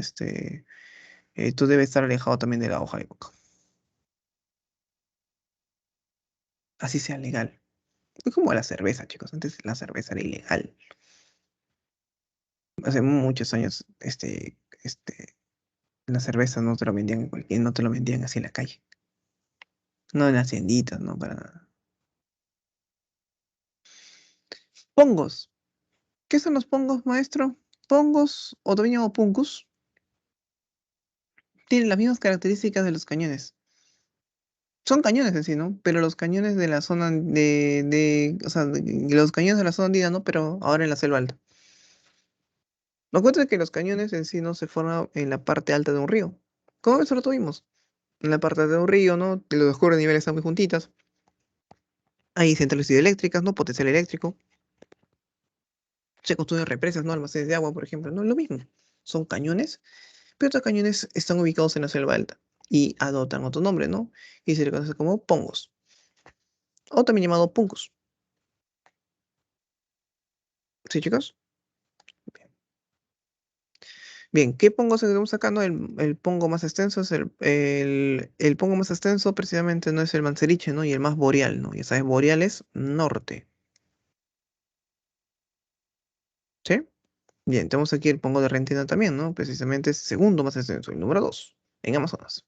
Tú debes estar alejado también de la hoja de coca. Así sea legal. Es como la cerveza, chicos. Antes la cerveza era ilegal. Hace muchos años, la cerveza no te lo vendían en cualquier, no te lo vendían así en la calle. No en las tienditas, no para nada. Pongos. ¿Qué son los pongos, maestro? Pongos, o también llamados punkus, tienen las mismas características de los cañones. Son cañones en sí, ¿no? Pero los cañones de la zona o sea, los cañones de la zona andina, ¿no? Pero ahora en la selva alta. Lo cuento es que los cañones en sí no se forman en la parte alta de un río. ¿Cómo eso lo tuvimos? En la parte de un río, ¿no? Que los dos niveles están muy juntitas. Hay centrales hidroeléctricas, ¿no? Potencial eléctrico. Se construyen represas, ¿no? Almacenes de agua, por ejemplo. No es lo mismo. Son cañones, pero estos cañones están ubicados en la selva alta y adoptan otro nombre, ¿no? Y se le conoce como pongos, o también llamado puncos. ¿Sí, chicos? Bien, bien, ¿qué pongos estamos sacando? El pongo más extenso es el pongo más extenso precisamente no es el Manseriche, ¿no? Y el más boreal, ¿no? Ya sabes, boreal es norte, ¿sí? Bien, tenemos aquí el pongo de Rentina también, ¿no? Precisamente es segundo más extenso, el número 2 en Amazonas.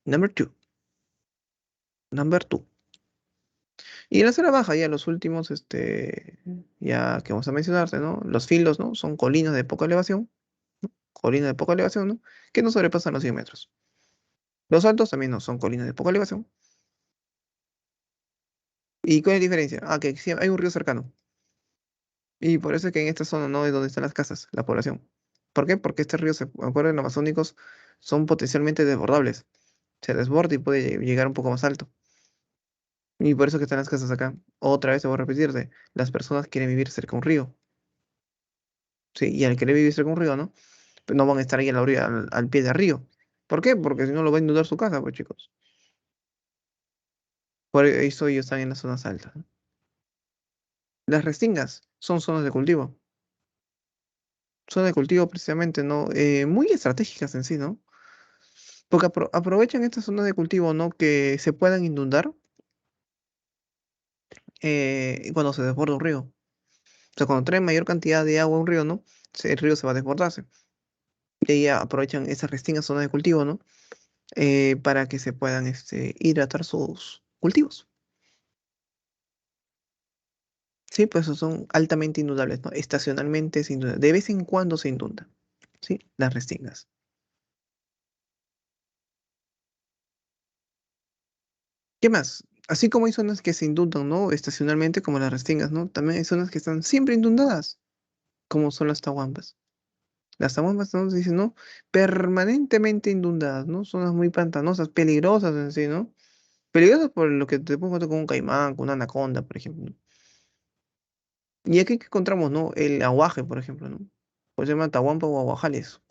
Number 2, number 2. Y en la zona baja, ya los últimos, ya que vamos a mencionarte, ¿no? Los filos, ¿no? Son colinas de poca elevación, colinas de poca elevación, ¿no? Que no sobrepasan los 100 metros. Los altos también no son colinas de poca elevación. ¿Y cuál es la diferencia? Ah, que sí, hay un río cercano. Y por eso es que en esta zona no es donde están las casas, la población. ¿Por qué? Porque este río, acuerdan, amazónicos son potencialmente desbordables. Se desborda y puede llegar un poco más alto. Y por eso que están las casas acá. Otra vez te voy a repetirte, las personas quieren vivir cerca de un río. Sí, y al querer vivir cerca de un río, ¿no? Pues no van a estar ahí a la orilla, al pie del río. ¿Por qué? Porque si no lo va a inundar su casa, pues chicos. Por eso ellos están en las zonas altas, ¿no? Las restingas son zonas de cultivo. Zonas de cultivo precisamente, ¿no? Muy estratégicas en sí, ¿no? Porque aprovechan estas zonas de cultivo, ¿no? Que se puedan inundar cuando se desborda un río. O sea, cuando trae mayor cantidad de agua a un río, ¿no? El río se va a desbordarse. Y ahí aprovechan esas restingas zonas de cultivo, ¿no? Para que se puedan hidratar sus cultivos. Sí, pues son altamente inundables, ¿no? Estacionalmente se inunda. De vez en cuando se inunda, ¿sí? Las restingas. ¿Qué más? Así como hay zonas que se inundan, ¿no? Estacionalmente, como las restingas, ¿no? También hay zonas que están siempre inundadas, como son las Tahuampas. Las Tahuampas, ¿no? Se dice, ¿no? Permanentemente inundadas, ¿no? Zonas muy pantanosas, peligrosas en sí, ¿no? Peligrosas por lo que te pongo con un caimán, con una anaconda, por ejemplo, ¿no? Y aquí que encontramos, ¿no? El aguaje, por ejemplo, ¿no? Pues se llama Tahuampa o aguajales,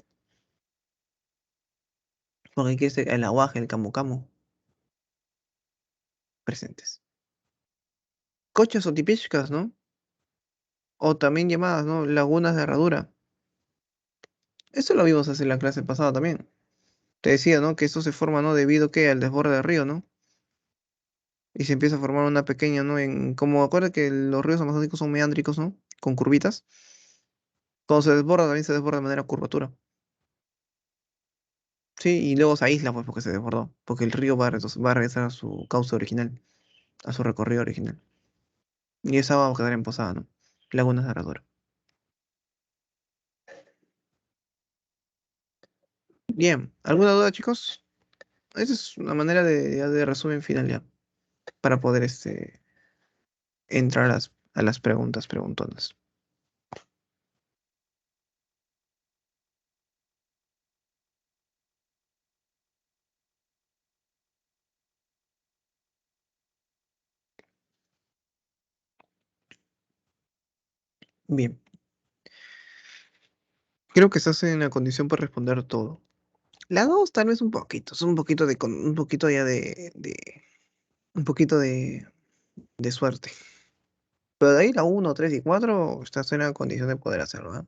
porque aquí es el aguaje, el camu camu presentes. Cochas o tipichcas, ¿no? O también llamadas, ¿no? Lagunas de herradura. Eso lo vimos hace la clase pasada también. Te decía, ¿no? Que esto se forma, ¿no? Debido que al desborde del río, ¿no? Y se empieza a formar una pequeña, ¿no? Como acuerda que los ríos amazónicos son meándricos, ¿no? Con curvitas. Cuando se desborda, también se desborda de manera curvatura. Sí, y luego se aísla, pues, porque se desbordó. Porque el río va a regresar a su cauce original, a su recorrido original. Y esa va a quedar en posada, ¿no? Lagunas de herradura. Bien, ¿alguna duda, chicos? Esa es una manera de resumen final ya, para poder entrar a las preguntas preguntonas. Bien, creo que estás en la condición para responder todo. La dos tal vez un poquito, es un poquito un poquito ya un poquito de suerte. Pero de ahí la uno, 3 y 4 estás en la condición de poder hacerlo, ¿ah?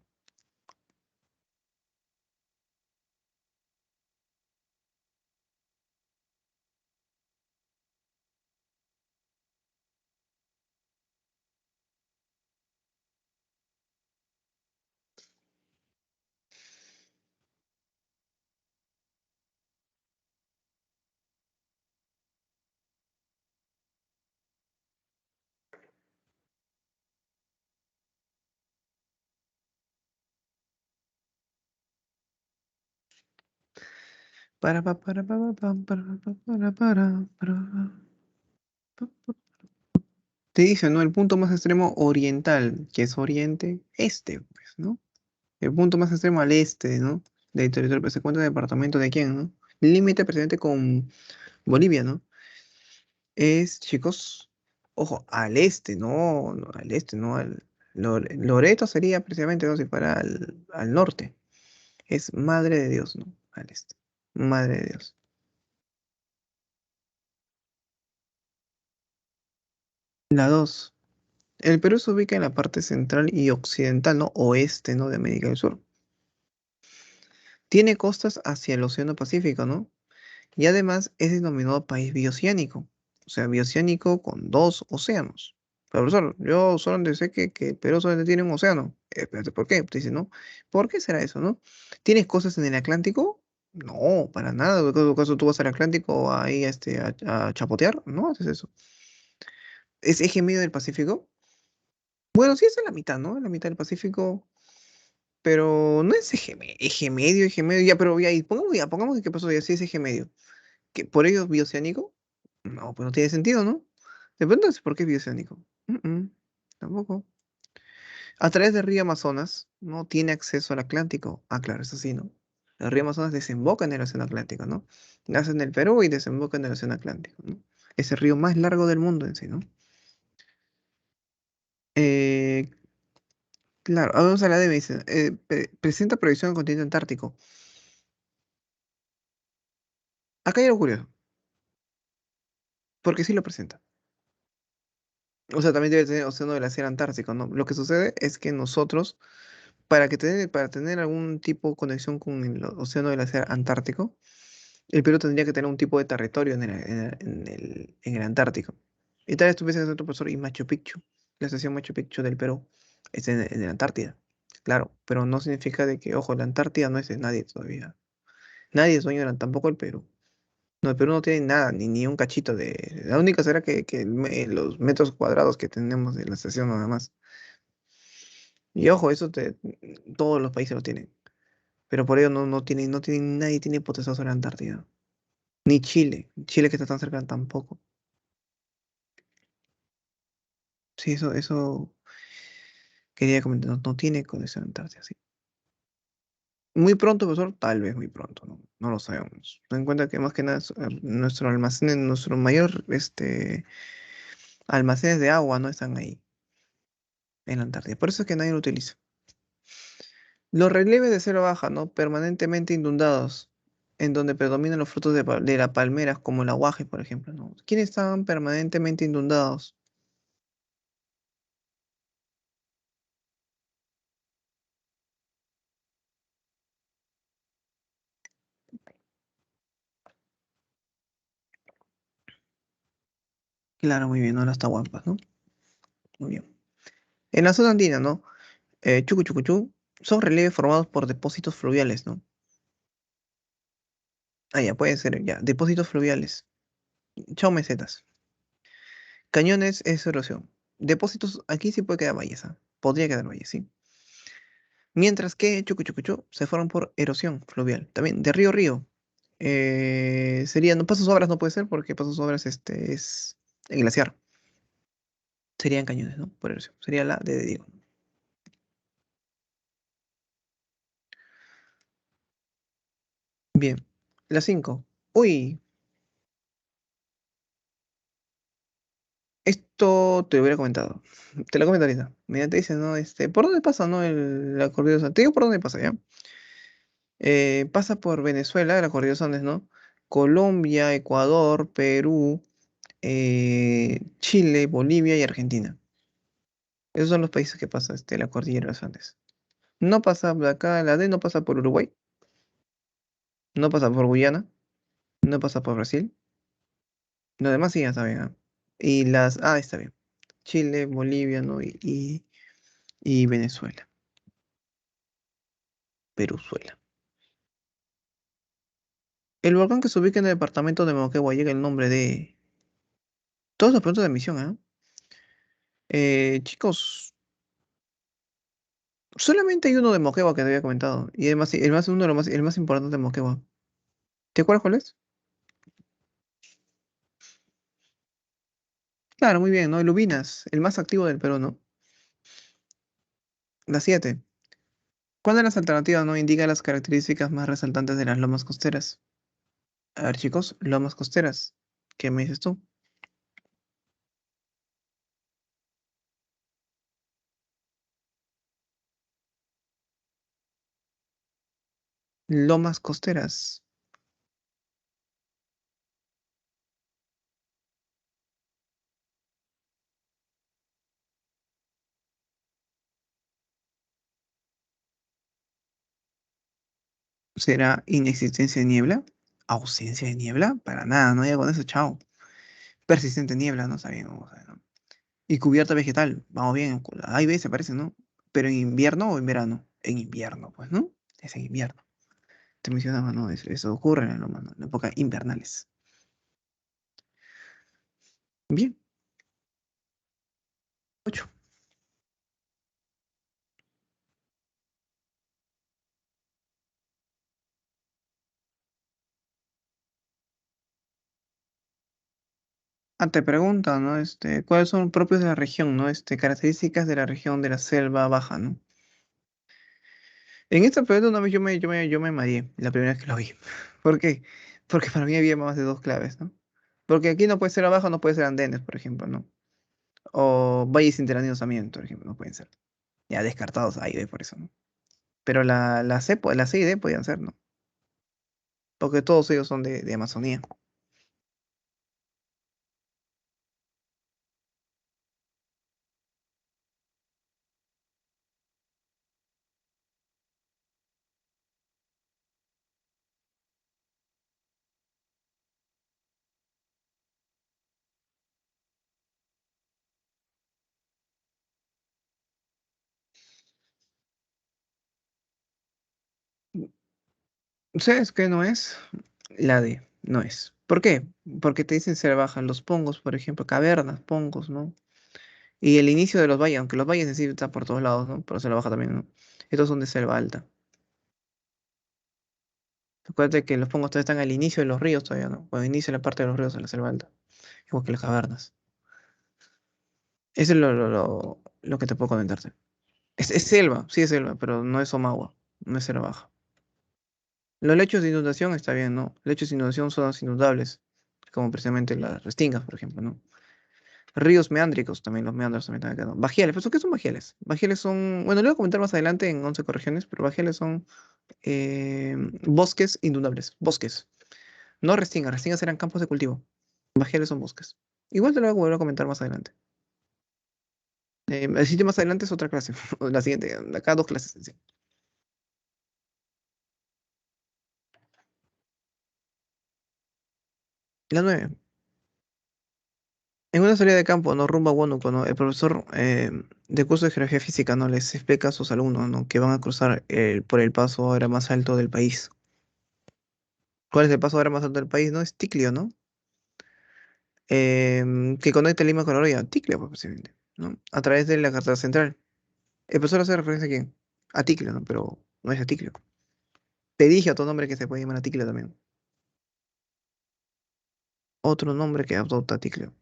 Te dice, ¿no? El punto más extremo oriental, que es oriente, este, pues, ¿no? El punto más extremo al este, ¿no? Del territorio, pues se encuentra el departamento de quién, ¿no? Límite presente con Bolivia, ¿no? Es, chicos, ojo, al este, no, al este, no Loreto sería precisamente, ¿no? Si fuera al norte. Es Madre de Dios, ¿no? Al este. Madre de Dios. La 2. El Perú se ubica en la parte central y occidental, ¿no? Oeste, ¿no? De América del Sur. Tiene costas hacia el Océano Pacífico, ¿no? Y además es denominado país bioceánico. O sea, bioceánico con dos océanos. Pero, profesor, yo solamente sé que Perú solamente tiene un océano. Espérate, ¿por qué? Te dice, ¿no? ¿Por qué será eso, no? ¿Tienes costas en el Atlántico? No, para nada. ¿Acaso tú vas al Atlántico ahí a chapotear? No haces eso. ¿Es eje medio del Pacífico? Bueno, sí es en la mitad, ¿no? En la mitad del Pacífico, pero no es eje medio, ya, pero pongamos que pasó ya, sí es eje medio. ¿Que por ello es bioceánico? No, pues no tiene sentido, ¿no? De pronto es por qué es bioceánico. Tampoco. A través del río Amazonas, ¿no? Tiene acceso al Atlántico. Ah, claro, eso sí, ¿no? El río Amazonas desemboca en el Océano Atlántico, ¿no? Nace en el Perú y desemboca en el Océano Atlántico, ¿no? Es el río más largo del mundo en sí, ¿no? Eh, claro, vamos a la de medicina. Presenta proyección en el continente antártico. Acá hay algo curioso, porque sí lo presenta. O sea, también debe tener océano glaciar antártico, ¿no? Lo que sucede es que nosotros, para tener algún tipo de conexión con el océano glaciar antártico, el Perú tendría que tener un tipo de territorio en el Antártico. Y tal vez tú piensas en otro profesor, y Machu Picchu, la estación Machu Picchu del Perú, es en la Antártida. Claro, pero no significa de que, ojo, la Antártida no es de nadie todavía. Nadie es dueño de tampoco el Perú. No, el Perú no tiene nada, ni un cachito de... La única será que los metros cuadrados que tenemos de la estación nada más. Y ojo, todos los países lo tienen. Pero por ello nadie tiene potestad sobre la Antártida. Ni Chile. Chile que está tan cerca tampoco. Sí, eso quería comentar. No, no tiene conexión a Antártida, sí. Muy pronto, profesor, tal vez muy pronto, no, no lo sabemos. Ten en cuenta que más que nada nuestro almacén, nuestro mayor almacenes de agua no están ahí, en la Antártida. Por eso es que nadie lo utiliza. Los relieves de cero baja, ¿no? Permanentemente inundados, en donde predominan los frutos de la palmera, como el aguaje, por ejemplo, ¿no? ¿Quiénes estaban permanentemente inundados? Claro, muy bien, ¿no? Las Tahuampas, ¿no? Muy bien. En la zona andina, ¿no? Chucuchucuchú, son relieves formados por depósitos fluviales, ¿no? Ah, ya, puede ser, ya. Depósitos fluviales. Chao mesetas. Cañones es erosión. Depósitos, aquí sí puede quedar valles, ¿ah? Podría quedar valles, sí. Mientras que Chucuchucuchú se forman por erosión fluvial. También de río a río. Sería, no, Pasos Obras no puede ser porque Pasos Obras es el glaciar. Serían cañones, ¿no? Por erosión. Sería la de Diego. Bien. La 5. Uy, esto te lo hubiera comentado. Te lo comento ahorita. Mira, te dice, ¿no? ¿Por dónde pasa, no? La cordillera. Te digo por dónde pasa, ¿ya? Pasa por Venezuela, la cordillera Andes, ¿no? Colombia, Ecuador, Perú, Chile, Bolivia y Argentina. Esos son los países que pasa la cordillera de los Andes. No pasa de acá, la D no pasa por Uruguay, no pasa por Guyana, no pasa por Brasil. Lo demás sí ya está bien, ¿ah? Está bien. Chile, Bolivia, ¿no? Y Venezuela, Peruzuela. El volcán que se ubica en el departamento de Moquegua llega el nombre de... Todos los puntos de emisión, ¿ah? Chicos, solamente hay uno de Moquegua que te había comentado. Y además, uno de los más, el más importante de Moquegua. ¿Te acuerdas cuál es? Claro, muy bien, ¿no? El Ubinas, el más activo del Perú, ¿no? La 7. ¿Cuál de las alternativas no indica las características más resaltantes de las lomas costeras? A ver, chicos, lomas costeras. ¿Qué me dices tú? Lomas costeras. ¿Será inexistencia de niebla? ¿Ausencia de niebla? Para nada, no haya con eso, chao. Persistente niebla, no sabemos. Vamos a ver, ¿no? Y cubierta vegetal, vamos bien. A y B se parece, ¿no? Pero en invierno o en verano. En invierno, pues, ¿no? Es en invierno. Te mencionaba, ¿no? Eso ocurre en la loma, ¿no? En época invernales. Bien, 8. Ah, te pregunta, ¿no? ¿Cuáles son propios de la región, ¿no? Características de la región de la selva baja, ¿no? En esta pregunta una vez yo me mareé la primera vez que lo vi. ¿Por qué? Porque para mí había más de dos claves, ¿no? Porque aquí no puede ser abajo, no puede ser andenes, por ejemplo, ¿no? O valles interaneos también, por ejemplo, no pueden ser. Ya descartados ahí, ve por eso, ¿no? Pero la C y D podían ser, ¿no? Porque todos ellos son de Amazonía. ¿Sabes qué no es? La D, no es. ¿Por qué? Porque te dicen selva baja. Los pongos, por ejemplo, cavernas, pongos, ¿no? Y el inicio de los valles, aunque los valles en sí están por todos lados, ¿no? Pero selva baja también, ¿no? Estos son de selva alta. Acuérdate que los pongos todavía están al inicio de los ríos todavía, ¿no? Cuando inicia la parte de los ríos de la selva alta. Igual que las cavernas. Eso es lo que te puedo comentarte. Es selva, sí es selva, pero no es Omagua, no es selva baja. Los lechos de inundación está bien, ¿no? Lechos de inundación son zonas inundables, como precisamente las restingas, por ejemplo, ¿no? Ríos meándricos también, los meandros también están acá, ¿no? Bajiales, ¿pero qué son bajiales? Bajiales son, bueno, lo voy a comentar más adelante en 11 corregiones, pero bajiales son bosques inundables, bosques. No restingas, restingas eran campos de cultivo. Bajiales son bosques. Igual te lo voy a volver a comentar más adelante. El sitio más adelante es otra clase, la siguiente, acá dos clases. Sí. La 9. En una salida de campo, ¿no? Rumbo a Huánuco, ¿no? El profesor de curso de geografía física, ¿no? Les explica a sus alumnos, ¿no? Que van a cruzar por el paso ahora más alto del país. ¿Cuál es el paso ahora más alto del país? ¿No? Es Ticlio, ¿no? Que conecta Lima con Oroya. Ticlio, pues, posiblemente, ¿no? A través de la carretera central. El profesor hace referencia a quién? A Ticlio, ¿no? Pero no es a Ticlio. Te dije otro nombre que se puede llamar a Ticlio también. Otro nombre que adopta a Ticlio.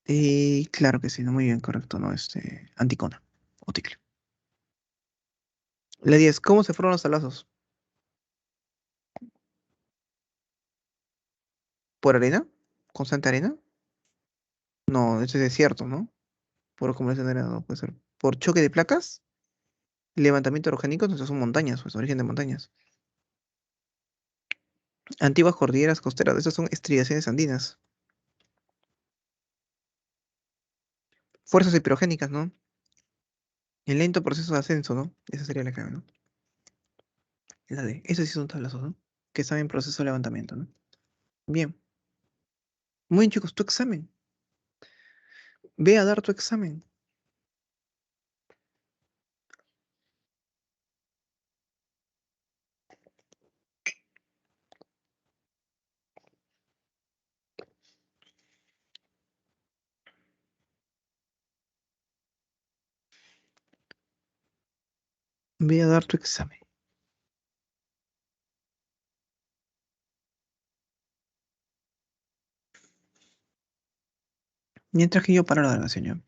Y claro que sí, ¿no? Muy bien, correcto, ¿no? Anticona o Ticlio. La 10. ¿Cómo se fueron los salazos? ¿Por arena? ¿Constante arena? No, eso es desierto, ¿no? Por acumulación de arena no puede ser. ¿Por choque de placas? Levantamiento orogénico, entonces son montañas, pues origen de montañas. Antiguas cordilleras costeras, esas son estriaciones andinas. Fuerzas hipogénicas, ¿no? El lento proceso de ascenso, ¿no? Esa sería la clave, ¿no? La D. Esos sí son tablazos, ¿no? Que están en proceso de levantamiento, ¿no? Bien. Muy bien, chicos, tu examen. Ve a dar tu examen. Ve a dar tu examen. Mientras que yo paro la grabación, ¿ya?